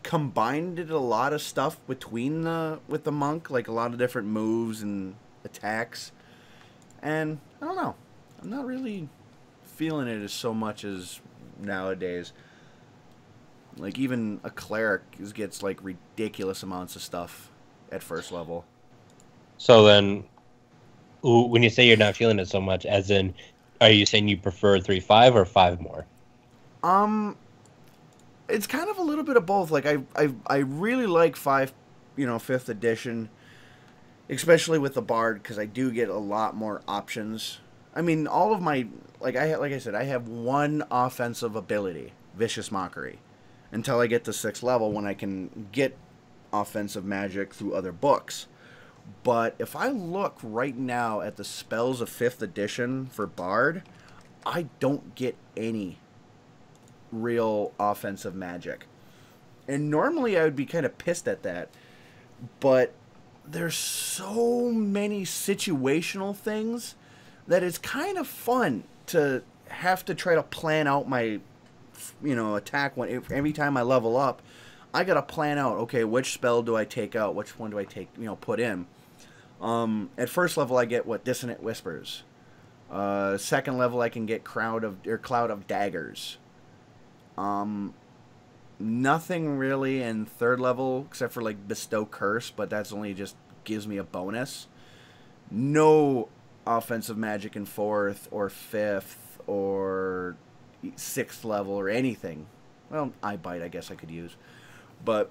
combined a lot of stuff with the monk, like a lot of different moves and attacks, and I don't know, I'm not really feeling it as so much as nowadays. Like, even a cleric gets, like, ridiculous amounts of stuff at first level. So then, when you say you're not feeling it so much, as in, are you saying you prefer 3.5 or 5 more? It's kind of a little bit of both. Like, I really like 5, 5th edition, especially with the bard, because I do get a lot more options. I mean, all of my, like I said, I have one offensive ability, Vicious Mockery, until I get to 6th level, when I can get offensive magic through other books. But if I look right now at the spells of 5th edition for bard, I don't get any real offensive magic. And normally I would be kind of pissed at that, but there's so many situational things that it's kind of fun to have to try to plan out my, attack every time I level up. I gotta plan out, okay, which spell do I take out? Which one do I put in? At first level, I get Dissonant Whispers. Second level, I can get Cloud of Daggers. Nothing really in third level except for Bestow Curse, but that's only just gives me a bonus. No offensive magic in fourth or fifth or sixth level or anything. Well, Eye Bite, I guess I could use. But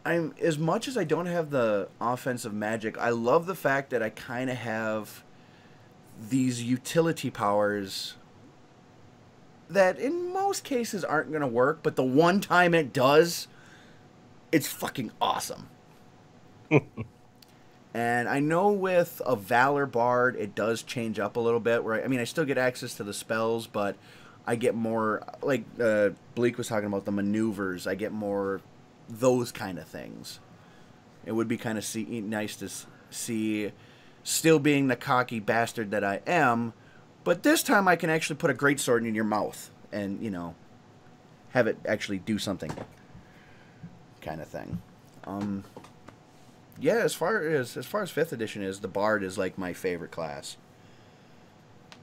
as much as I don't have the offensive magic, I love the fact that I kind of have these utility powers that in most cases aren't going to work, but the one time it does, it's fucking awesome. And I know with a Valor Bard, it does change up a little bit. Where I still get access to the spells, but I get more, Bleak was talking about the maneuvers, I get more those kind of things. It would be kind of nice to see, still being the cocky bastard that I am, but this time I can actually put a greatsword in your mouth and, have it actually do something kind of thing. Yeah, as far as 5th edition is, the Bard is my favorite class.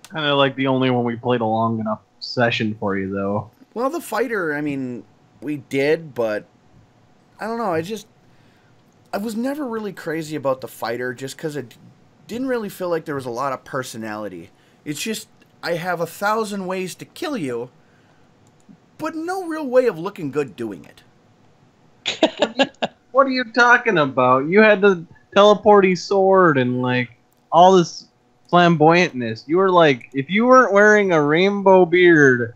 Kind of the only one we played a long enough session for you, though. Well, the Fighter, we did, but I don't know. I was never really crazy about the Fighter just because it didn't really feel like there was a lot of personality. It's just, I have 1,000 ways to kill you, but no real way of looking good doing it. What are you talking about? You had the teleporty sword and all this flamboyantness. You were if you weren't wearing a rainbow beard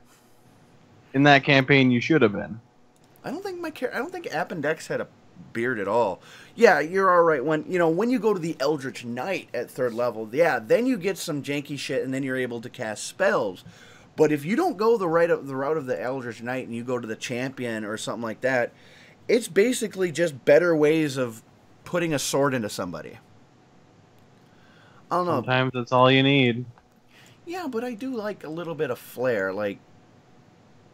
in that campaign, you should have been. I don't think Appendex had a beard at all. Yeah, you're all right. When you go to the Eldritch Knight at 3rd level, yeah, then you get some janky shit, and then you're able to cast spells. But if you don't go the route of the Eldritch Knight and you go to the Champion or something like that, it's basically just better ways of putting a sword into somebody. I don't know. Sometimes that's all you need. Yeah, but I do like a little bit of flair.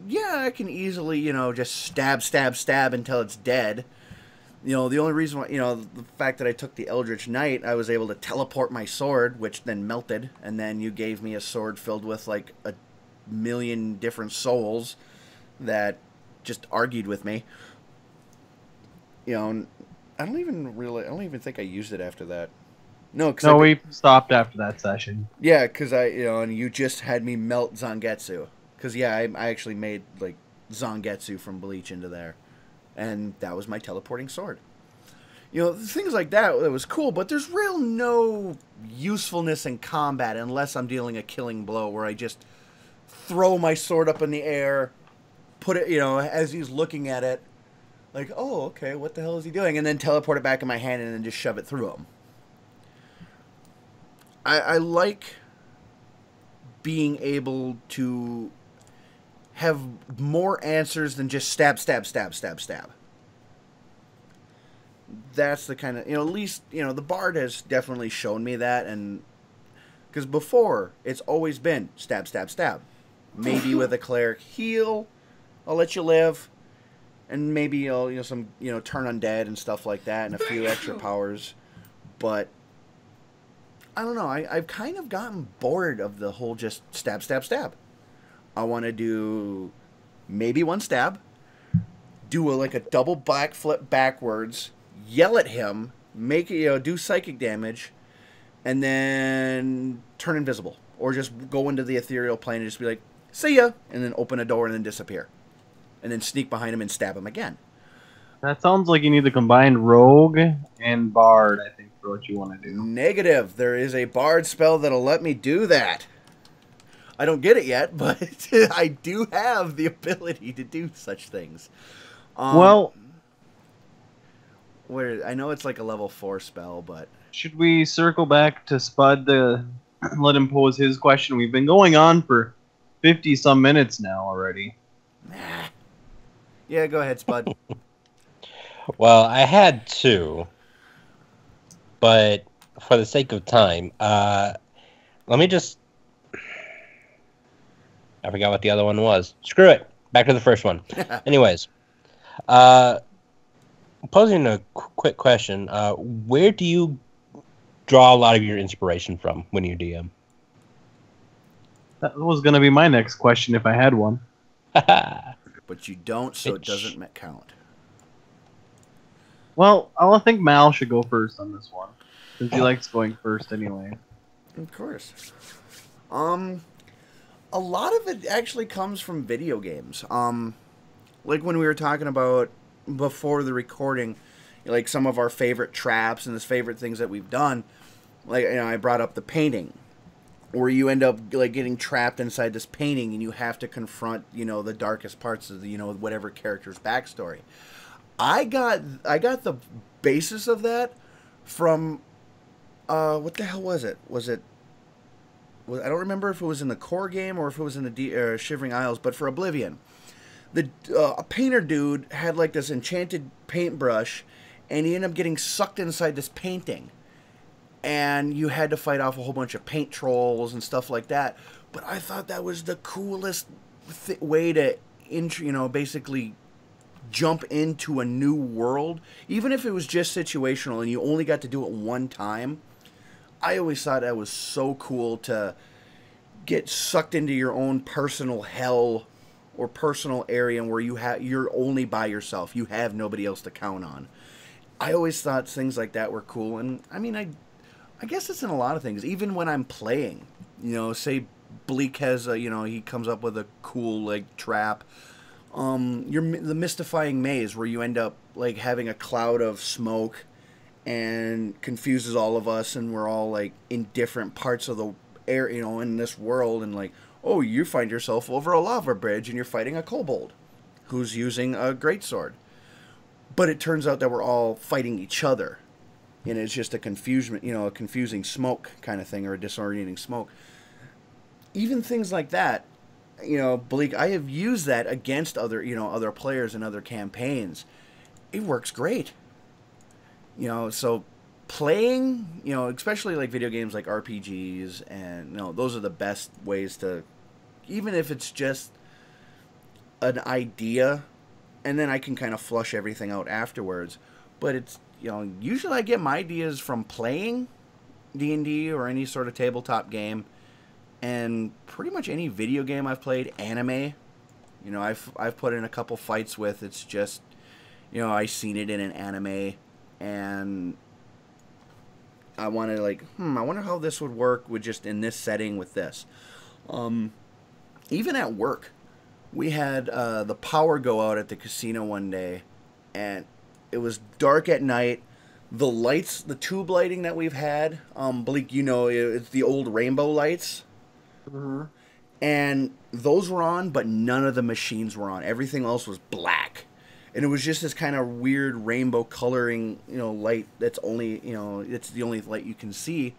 Yeah, I can easily, just stab until it's dead. The only reason why, the fact that I took the Eldritch Knight, I was able to teleport my sword, which then melted, and then you gave me a sword filled with, a million different souls that just argued with me. I don't even think I used it after that. No, we stopped after that session. Yeah, because and you just had me melt Zangetsu. Because, yeah, I actually made, Zangetsu from Bleach into there. And that was my teleporting sword. Things like that was cool, but there's no usefulness in combat unless I'm dealing a killing blow where I just throw my sword up in the air, put it, as he's looking at it, oh, okay, what the hell is he doing? And then teleport it back in my hand and then just shove it through him. I like being able to have more answers than just stab. That's the kind of, at least, the Bard has definitely shown me that, and because before, it's always been stab. Maybe with a Cleric heal, I'll let you live, and maybe you'll, some, turn undead and stuff like that, and a few extra powers, but I don't know, I've kind of gotten bored of the whole just stab. I want to do maybe one stab, do a double backflip backwards, yell at him, make it, do psychic damage, and then turn invisible. Or just go into the ethereal plane and just be like, see ya, and then open a door and then disappear. And then sneak behind him and stab him again. That sounds like you need to combine Rogue and Bard, I think, for what you want to do. Negative. There is a Bard spell that'll let me do that. I don't get it yet, but I do have the ability to do such things. Well, I know it's a level 4 spell, but should we circle back to Spud to let him pose his question? We've been going on for 50-some minutes now already. Nah. Yeah, go ahead, Spud. Well, I had two, but for the sake of time, Let me just. I forgot what the other one was. Screw it. Back to the first one. Anyways, posing a quick question. Where do you draw a lot of your inspiration from when you DM? That was going to be my next question if I had one. But you don't, so it doesn't count. Well, I think Mal should go first on this one, since he likes going first anyway. Of course. A lot of it actually comes from video games. Like when we were talking about before the recording, like some of our favorite traps and the favorite things that we've done. Like, you know, I brought up the painting, where you end up like getting trapped inside this painting and you have to confront, you know, the darkest parts of the, you know, whatever character's backstory. I got the basis of that from what the hell was it? I don't remember if it was in the core game or if it was in the Shivering Isles, but for Oblivion, a painter dude had like this enchanted paintbrush, and he ended up getting sucked inside this painting. And you had to fight off a whole bunch of paint trolls and stuff like that. But I thought that was the coolest way to, you know, basically jump into a new world. Even if it was just situational and you only got to do it one time, I always thought that was so cool to get sucked into your own personal hell or personal area where you're only by yourself. You have nobody else to count on. I always thought things like that were cool. And I mean, I guess it's in a lot of things. Even when I'm playing, you know, say Bleak has he comes up with a cool like trap. The mystifying maze where you end up like having a cloud of smoke and confuses all of us, and we're all like in different parts of the air, you know, in this world, and like, oh, you find yourself over a lava bridge and you're fighting a kobold who's using a greatsword. But it turns out that we're all fighting each other. And it's just a confusing smoke kind of thing, or a disorienting smoke. Even things like that, you know, Bleak, I have used that against other players in other campaigns. It works great. You know, so playing, you know, especially like video games like RPGs, and, you know, those are the best ways to, even if it's just an idea, and then I can kind of flush everything out afterwards. But it's, you know, usually I get my ideas from playing D&D or any sort of tabletop game, and pretty much any video game I've played, anime, you know, I've put in a couple fights with. It's just, you know, I seen it in an anime, and I want to like, I wonder how this would work with just in this setting with this. Even at work, we had the power go out at the casino one day, and it was dark at night. The lights, the tube lighting that we've had, Bleak, you know, it's the old rainbow lights. Mm-hmm. And those were on, but none of the machines were on. Everything else was black. And it was just this kind of weird rainbow coloring, you know, light that's only, you know, it's the only light you can see.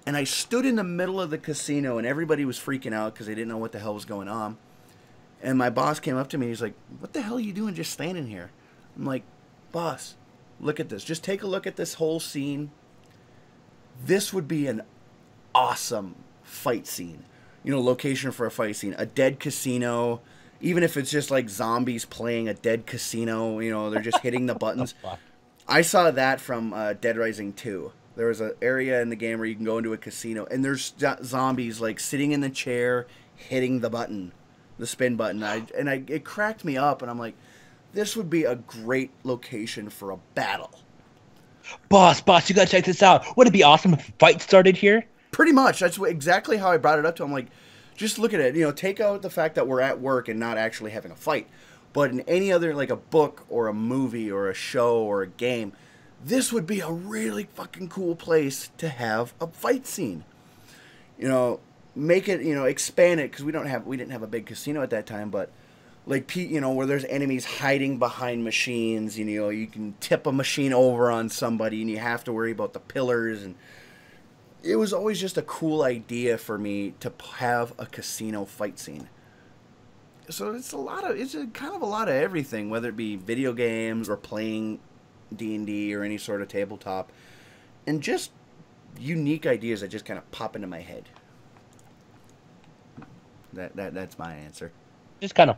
And I stood in the middle of the casino, and everybody was freaking out because they didn't know what the hell was going on. And my boss came up to me, he's like, "What the hell are you doing just standing here?" I'm like, "Boss, look at this. Just take a look at this whole scene. This would be an awesome fight scene. You know, location for a fight scene. A dead casino, even if it's just like zombies playing a dead casino, you know, they're just hitting the buttons." I saw that from Dead Rising 2. There was an area in the game where you can go into a casino, and there's zombies like sitting in the chair, hitting the button, the spin button. It cracked me up, and I'm like, this would be a great location for a battle. Boss, you gotta check this out. Would it be awesome if a fight started here? Pretty much. That's exactly how I brought it up to him. Like, just look at it. You know, take out the fact that we're at work and not actually having a fight. But in any other, like a book or a movie or a show or a game, this would be a really fucking cool place to have a fight scene. You know, make it, you know, expand it, because we didn't have a big casino at that time, but like, you know, where there's enemies hiding behind machines, you know, you can tip a machine over on somebody and you have to worry about the pillars. And it was always just a cool idea for me to have a casino fight scene. So it's kind of a lot of everything, whether it be video games or playing D&D or any sort of tabletop, and just unique ideas that just kind of pop into my head. That's my answer. Just kind of.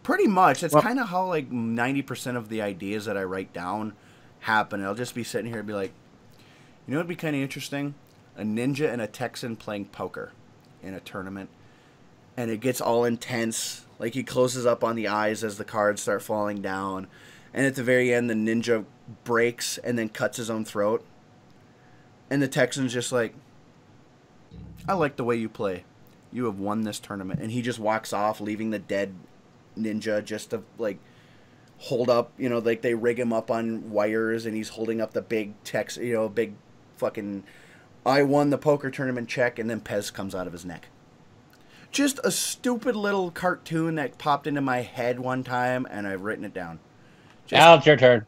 Pretty much. That's Well- kind of how like 90% of the ideas that I write down happen. I'll just be sitting here and be like, you know, it'd be kind of interesting, a ninja and a Texan playing poker in a tournament, and it gets all intense. Like he closes up on the eyes as the cards start falling down, and at the very end, the ninja breaks and then cuts his own throat, and the Texan's just like, I like the way you play. You have won this tournament. And he just walks off, leaving the dead ninja just to, like, hold up, you know, like they rig him up on wires and he's holding up the big big fucking, I won the poker tournament check, and then Pez comes out of his neck. Just a stupid little cartoon that popped into my head one time, and I've written it down. Now it's your turn.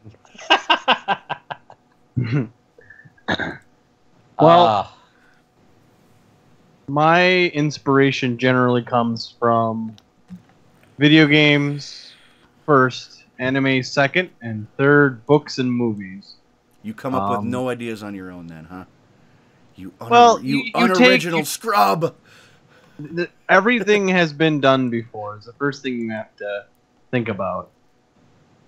Well, Ah. my inspiration generally comes from video games first, anime second, and third, books and movies. You come up with no ideas on your own then, huh? You you unoriginal scrub! Everything has been done before is the first thing you have to think about.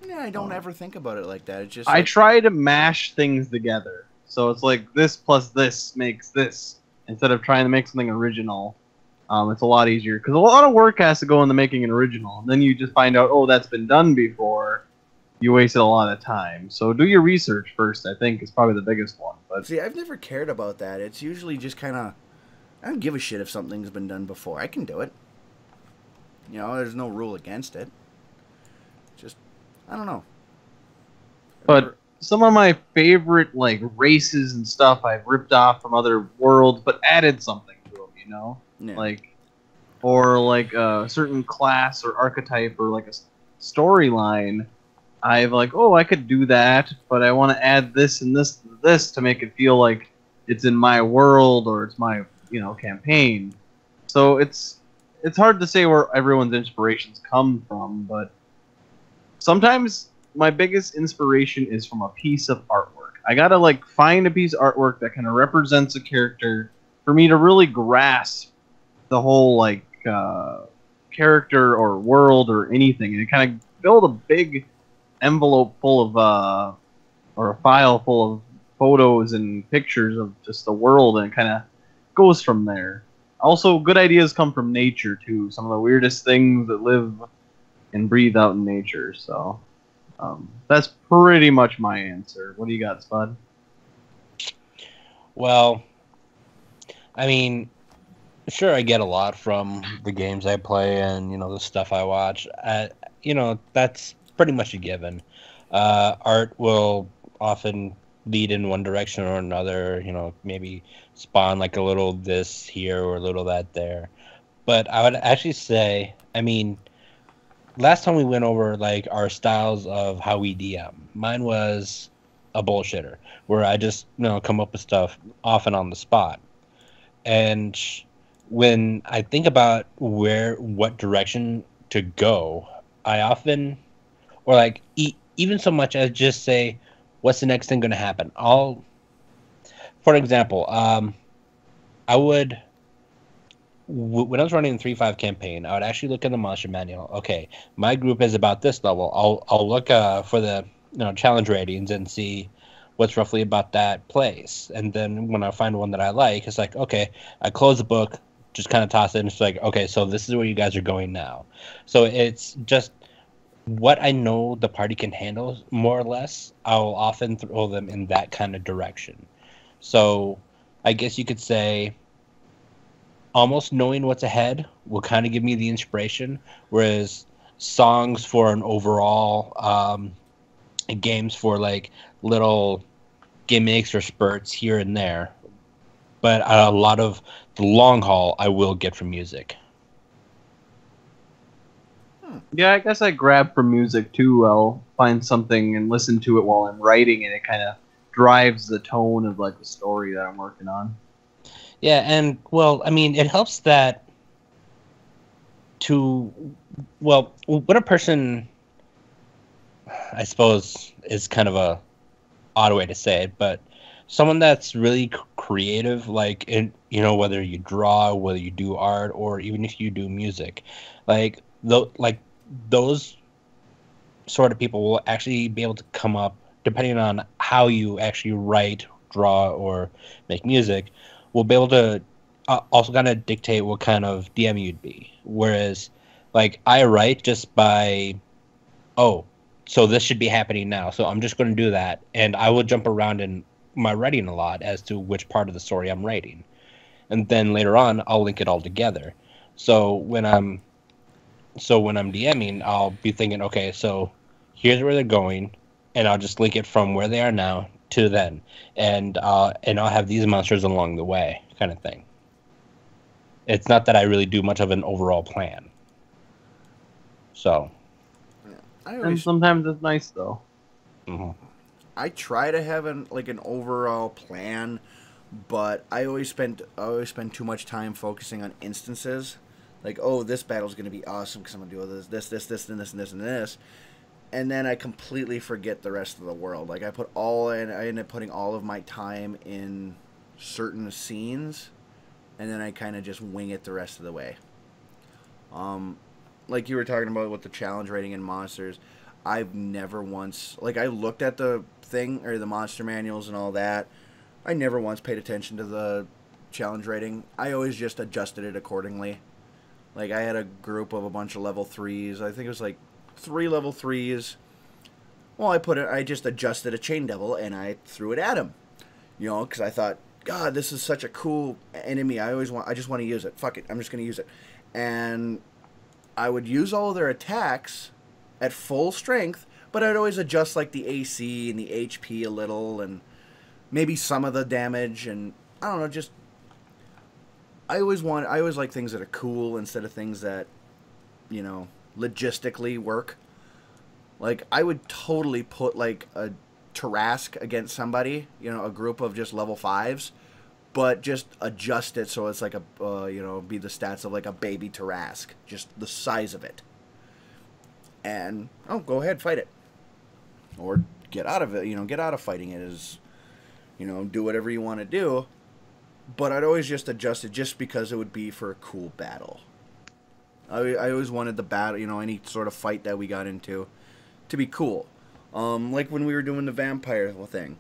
Yeah, I don't ever think about it like that. It's just I like, try to mash things together. So it's like this plus this makes this. Instead of trying to make something original, it's a lot easier. Because a lot of work has to go into making an original. And then you just find out, oh, that's been done before. You wasted a lot of time. So do your research first, I think, is probably the biggest one. But see, I've never cared about that. It's usually just kind of, I don't give a shit if something's been done before. I can do it. You know, there's no rule against it. Just, I don't know. But some of my favorite like races and stuff I've ripped off from other worlds, but added something to them. You know, Yeah. or a certain class or archetype or like a storyline. I've like, oh, I could do that, but I want to add this and this and this to make it feel like it's in my world or it's my campaign. So it's hard to say where everyone's inspirations come from, but sometimes my biggest inspiration is from a piece of artwork. I gotta like find a piece of artwork that kind of represents a character for me to really grasp the whole like character or world or anything, and kind of build a big envelope full of or a file full of photos and pictures of just the world, and it kind of goes from there. Also, good ideas come from nature too. Some of the weirdest things that live and breathe out in nature. So that's pretty much my answer. What do you got, Spud? Well, I mean, sure, I get a lot from the games I play and the stuff I watch. That's pretty much a given. Art will often lead in one direction or another. Maybe spawn like a little this here or a little that there. But I would actually say, I mean, last time we went over like our styles of how we DM, mine was a bullshitter where I just come up with stuff often on the spot. And when I think about what direction to go, I often, or like even so much as just say, what's the next thing going to happen? For example, I would, when I was running the 3.5 campaign, I would actually look in the monster manual. Okay, my group is about this level. I'll look for the challenge ratings and see what's roughly about that place. And then when I find one that I like, it's like, okay, I close the book, just kind of toss it, and it's like, okay, so this is where you guys are going now. So it's just what I know the party can handle, more or less. I'll often throw them in that kind of direction. So I guess you could say almost knowing what's ahead will kind of give me the inspiration, whereas songs for an overall, games for like little gimmicks or spurts here and there. But a lot of the long haul I will get from music. Yeah, I guess I grab from music too. I'll find something and listen to it while I'm writing, and it kind of drives the tone of like the story that I'm working on. Yeah, and well, I mean, it helps that when a person, I suppose, is kind of a odd way to say it, but someone that's really creative, like you know, whether you draw, whether you do art, or even if you do music, like those sort of people will actually be able to come up, depending on how you actually write, draw, or make music, will be able to also kind of dictate what kind of DM you'd be. Whereas, like, I write just by, oh, so this should be happening now, so I'm just going to do that, and I will jump around in my writing a lot as to which part of the story I'm writing, and then later on I'll link it all together. So when I'm DMing, I'll be thinking, okay, so here's where they're going, and I'll just link it from where they are now to then, and I'll have these monsters along the way, kind of thing. It's not that I really do much of an overall plan. So, And sometimes it's nice though. mm-hmm. I try to have an overall plan, but I always spend too much time focusing on instances. Like, oh, this battle's going to be awesome because I'm going to do this, and this, and this, and this. And then I completely forget the rest of the world. Like, I end up putting all of my time in certain scenes, and then I kind of just wing it the rest of the way. Like you were talking about with the challenge rating and monsters, I've never once... Like, I looked at the thing, or the monster manuals and all that. I never once paid attention to the challenge rating. I always just adjusted it accordingly. Like, I had a group of a bunch of level 3s. I think it was like 3 level 3s. Well, I just adjusted a chain devil and I threw it at him. You know, because I thought, God, this is such a cool enemy. I just want to use it. Fuck it. I'm just going to use it. And I would use all of their attacks at full strength, but I'd always adjust like the AC and the HP a little and maybe some of the damage, and I don't know, just I always like things that are cool instead of things that, you know, logistically work. Like, I would totally put like a Tarrasque against somebody, you know, a group of just level 5s, but just adjust it so it's like a you know, be the stats of like a baby Tarrasque, just the size of it. And go ahead, fight it, or get out of it. You know, get out of fighting it. Is, you know, do whatever you want to do. But I'd always just adjust it just because it would be for a cool battle. I always wanted the battle, you know, any sort of fight that we got into, to be cool. Like when we were doing the vampire thing,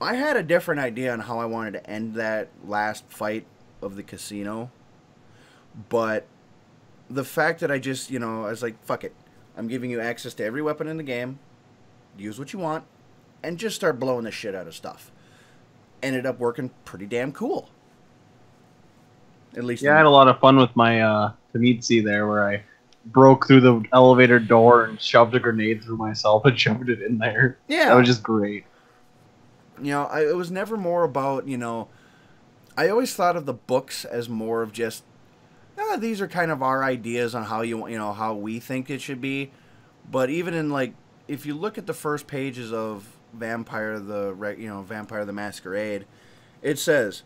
I had a different idea on how I wanted to end that last fight of the casino. But the fact that I just, you know, I was like, fuck it. I'm giving you access to every weapon in the game. Use what you want. And just start blowing the shit out of stuff. Ended up working pretty damn cool. At least... Yeah, I had a lot of fun with my Tamitsi there, where I broke through the elevator door and shoved a grenade through myself and shoved it in there. Yeah. That was just great. You know, it was never more about, you know... I always thought of the books as more of just... these are kind of our ideas on how how we think it should be. But even in, like, if you look at the first pages of Vampire the Masquerade, it says,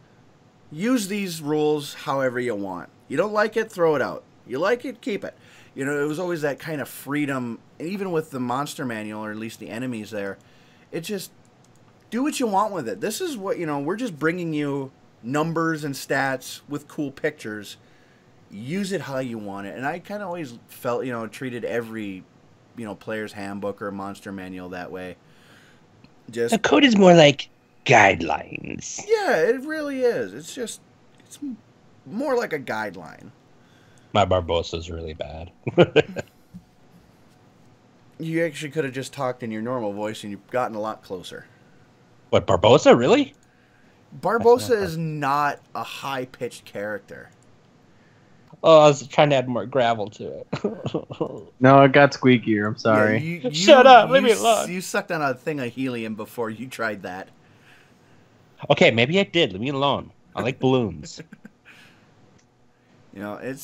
use these rules however you want. You don't like it, throw it out. You like it, keep it. You know, it was always that kind of freedom. And even with the monster manual, or at least the enemies there, it just, do what you want with it. This is what, you know, we're just bringing you numbers and stats with cool pictures. Use it how you want it. And I kind of always felt, you know, treated every, you know, player's handbook or monster manual that way. Just, the code is more like guidelines. Yeah, it really is. It's more like a guideline. My Barbosa is really bad. You actually could have just talked in your normal voice and you've gotten a lot closer. What, Barbosa? Really? Barbosa is not a high-pitched character. Oh, I was trying to add more gravel to it. No, it got squeakier. I'm sorry. Yeah, Shut up. Leave me alone. You sucked on a thing of helium before you tried that. Okay, maybe I did. Leave me alone. I like balloons. You know, I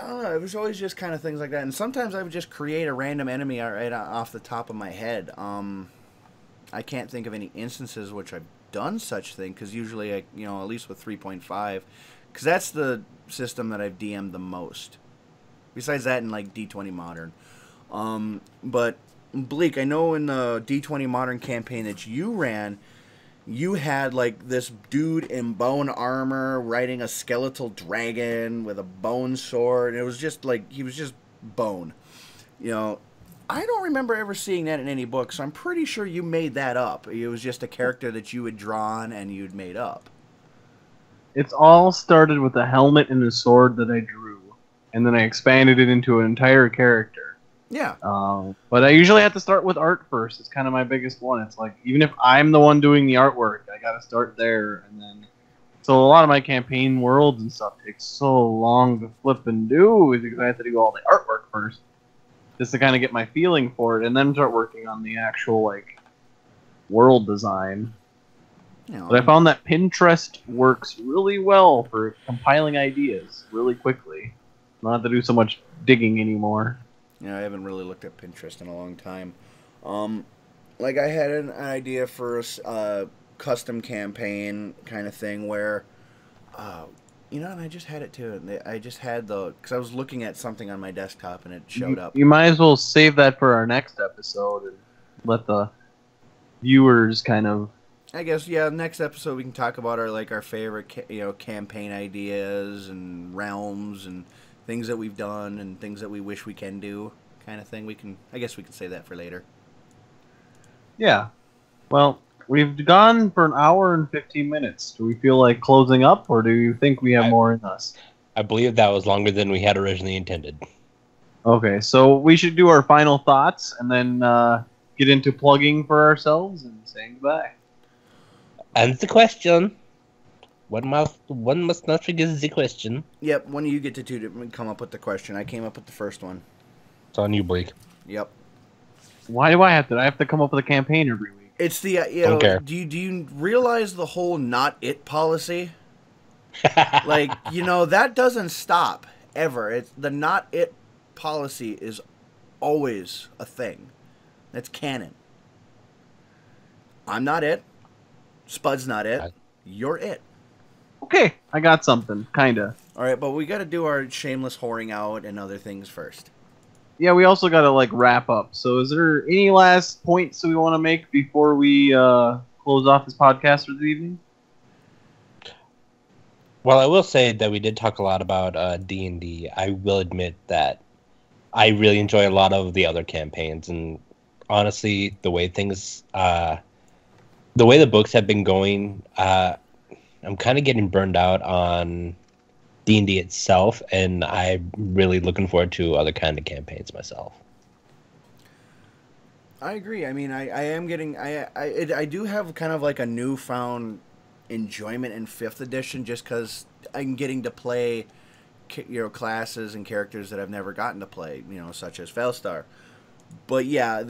don't know. It was always just kind of things like that. And sometimes I would just create a random enemy right off the top of my head. I can't think of any instances which I've done such thing, because usually, at least with 3.5, because that's the system that I've DM'd the most. Besides that, in like D20 Modern. But Bleak, I know in the D20 Modern campaign that you ran, you had like this dude in bone armor riding a skeletal dragon with a bone sword. It was just like he was just bone. You know, I don't remember ever seeing that in any book, so I'm pretty sure you made that up. It was just a character that you had drawn and you'd made up. It's all started with a helmet and a sword that I drew, and then I expanded it into an entire character. Yeah. But I usually have to start with art first. It's kind of my biggest one. It's like, even if I'm the one doing the artwork, I gotta start there, and then... So a lot of my campaign worlds and stuff takes so long to flip and do, because I have to do all the artwork first, just to kind of get my feeling for it, and then start working on the actual, like, world design. You know, But I found that Pinterest works really well for compiling ideas really quickly. Not have to do so much digging anymore. yeah, I haven't really looked at Pinterest in a long time. Like I had an idea for a custom campaign kind of thing where, you know, and I just had it too. I just had because I was looking at something on my desktop and it showed up. You might as well save that for our next episode and let the viewers kind of... I guess, yeah, next episode we can talk about our favorite campaign ideas and realms and things that we've done and things that we wish we can do, kind of thing. I guess we can say that for later. Yeah. Well, we've gone for an hour and 15 minutes. Do we feel like closing up, or do you think we have more in us? I believe that was longer than we had originally intended. Okay, so we should do our final thoughts and then get into plugging for ourselves and saying goodbye. And the question. One must not forget the question. Yep, one of you get to come up with the question. I came up with the first one. It's on you, Bleak. Yep. Why do I have to? I have to come up with a campaign every week. It's the Don't care. Do you realize the whole not it policy? Like, that doesn't stop ever. It's the not it policy is always a thing. That's canon. I'm not it. Spud's not it. You're it. Okay, I got something, kinda. All right, but we got to do our shameless whoring out and other things first. Yeah, we also gotta wrap up. So, is there any last points that we want to make before we close off this podcast for the evening? Well, I will say that we did talk a lot about D&D. I will admit that I really enjoy a lot of the other campaigns, and honestly, the way the books have been going, I'm kind of getting burned out on D&D itself, and I'm really looking forward to other kind of campaigns myself. I agree. I mean, I am getting... I do have kind of like a newfound enjoyment in 5th edition just because I'm getting to play classes and characters that I've never gotten to play, such as Felstar. But yeah,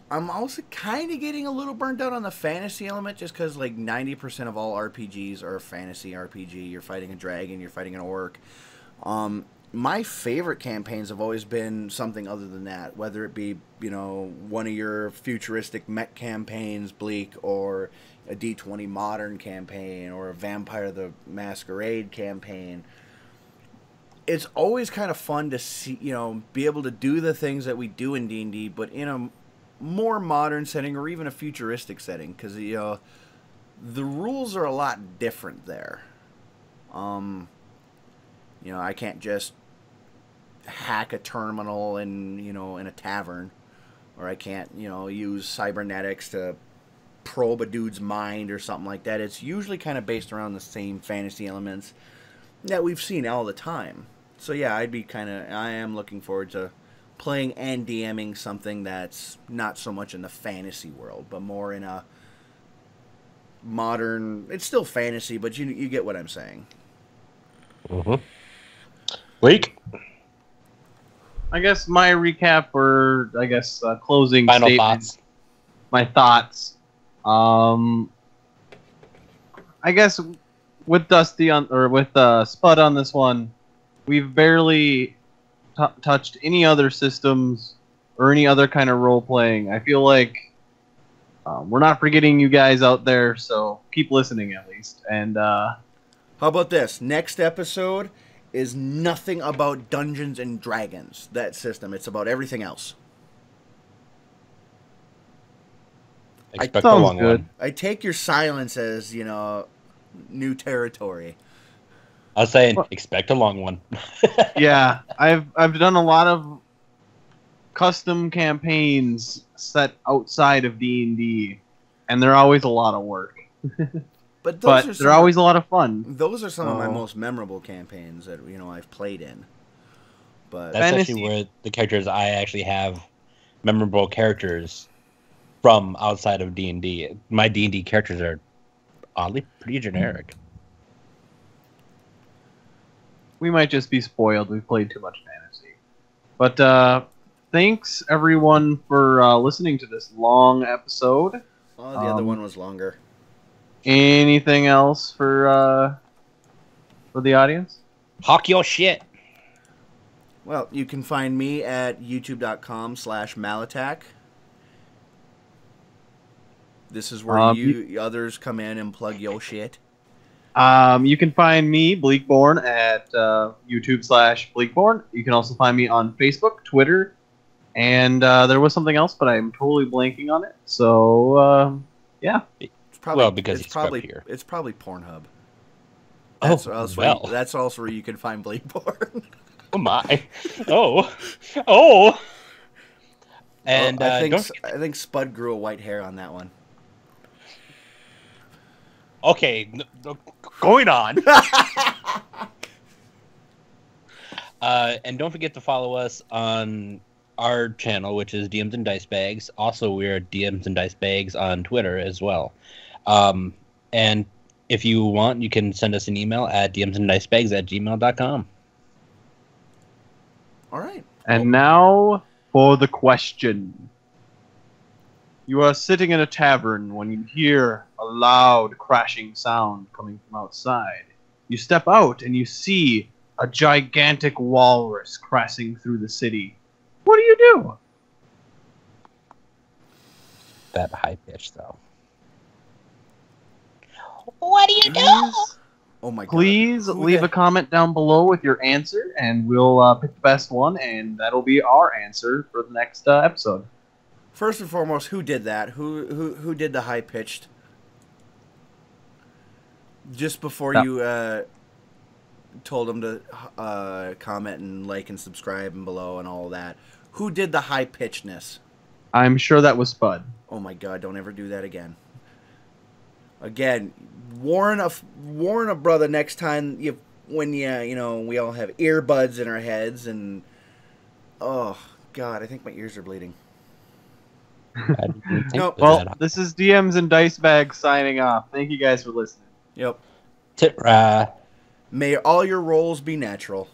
I'm also kind of getting a little burnt out on the fantasy element just because, 90% of all RPGs are a fantasy RPG. You're fighting a dragon, you're fighting an orc. My favorite campaigns have always been something other than that, whether it be, one of your futuristic mech campaigns, Bleak, or a D20 modern campaign, or a Vampire the Masquerade campaign. It's always kind of fun to see, be able to do the things that we do in D&D, but in a more modern setting or even a futuristic setting, because the rules are a lot different there. I can't just hack a terminal in a tavern, or I can't use cybernetics to probe a dude's mind or something like that. It's usually kind of based around the same fantasy elements that we've seen all the time. So yeah, I am looking forward to playing and DMing something that's not so much in the fantasy world, but more in a modern... It's still fantasy, but you get what I'm saying. Mm-hmm. Bleak? I guess my recap, or closing Final statement, thoughts. My thoughts. I guess with Dusty with Spud on this one, we've barely touched any other systems or any other kind of role playing. I feel like we're not forgetting you guys out there, so keep listening at least. And how about this? Next episode is nothing about Dungeons and Dragons, that system. It's about everything else. Expect a Sounds long good. one. I take your silence as, new territory. I was saying, What? expect a long one. Yeah, I've done a lot of custom campaigns set outside of D&D, and they're always a lot of work. But But they're always a lot of fun. Those are some of my Oh. most memorable campaigns that I've played in. But That's Fantasy- actually where the characters I actually have memorable characters from outside of D&D. My D&D characters are oddly pretty generic. We might just be spoiled. We've played too much fantasy. But thanks everyone for listening to this long episode. the other one was longer. Anything else for the audience? Hawk your shit. Well, you can find me at youtube.com/Malatach. This is where you others come in and plug your shit. You can find me, Bleakborn, at YouTube/Bleakborn. You can also find me on Facebook, Twitter, and there was something else, but I'm totally blanking on it. So, yeah. It's probably, Well, because it's he's probably here. it's probably Pornhub. Oh, That's also well. that's also where you can find Bleakborn. Oh my. Oh. And I think don't I think Spud grew a white hair on that one. Okay, going on. And don't forget to follow us on our channel, which is DMs and Dicebags. Also, we're DMs and Dicebags on Twitter as well. And if you want, you can send us an email at dmsanddicebags@gmail.com. All right. And now for the question. You are sitting in a tavern when you hear a loud crashing sound coming from outside. You step out and you see a gigantic walrus crashing through the city. What do you do? That high pitch, though. What do you do? Oh my god. Please Who leave the- a comment down below with your answer, and we'll pick the best one, and that'll be our answer for the next episode. First and foremost, who did that? Who did the high pitched? Just before That- you told them to comment and like and subscribe and below and all that. Who did the high pitchedness? I'm sure that was Spud. Oh my god! Don't ever do that again. Again, warn a brother next time when we all have earbuds in our heads and oh god, I think my ears are bleeding. Nope. Well, this is DMs and Dicebags signing off. Thank you guys for listening. Yep. Tit-ra. May all your rolls be natural.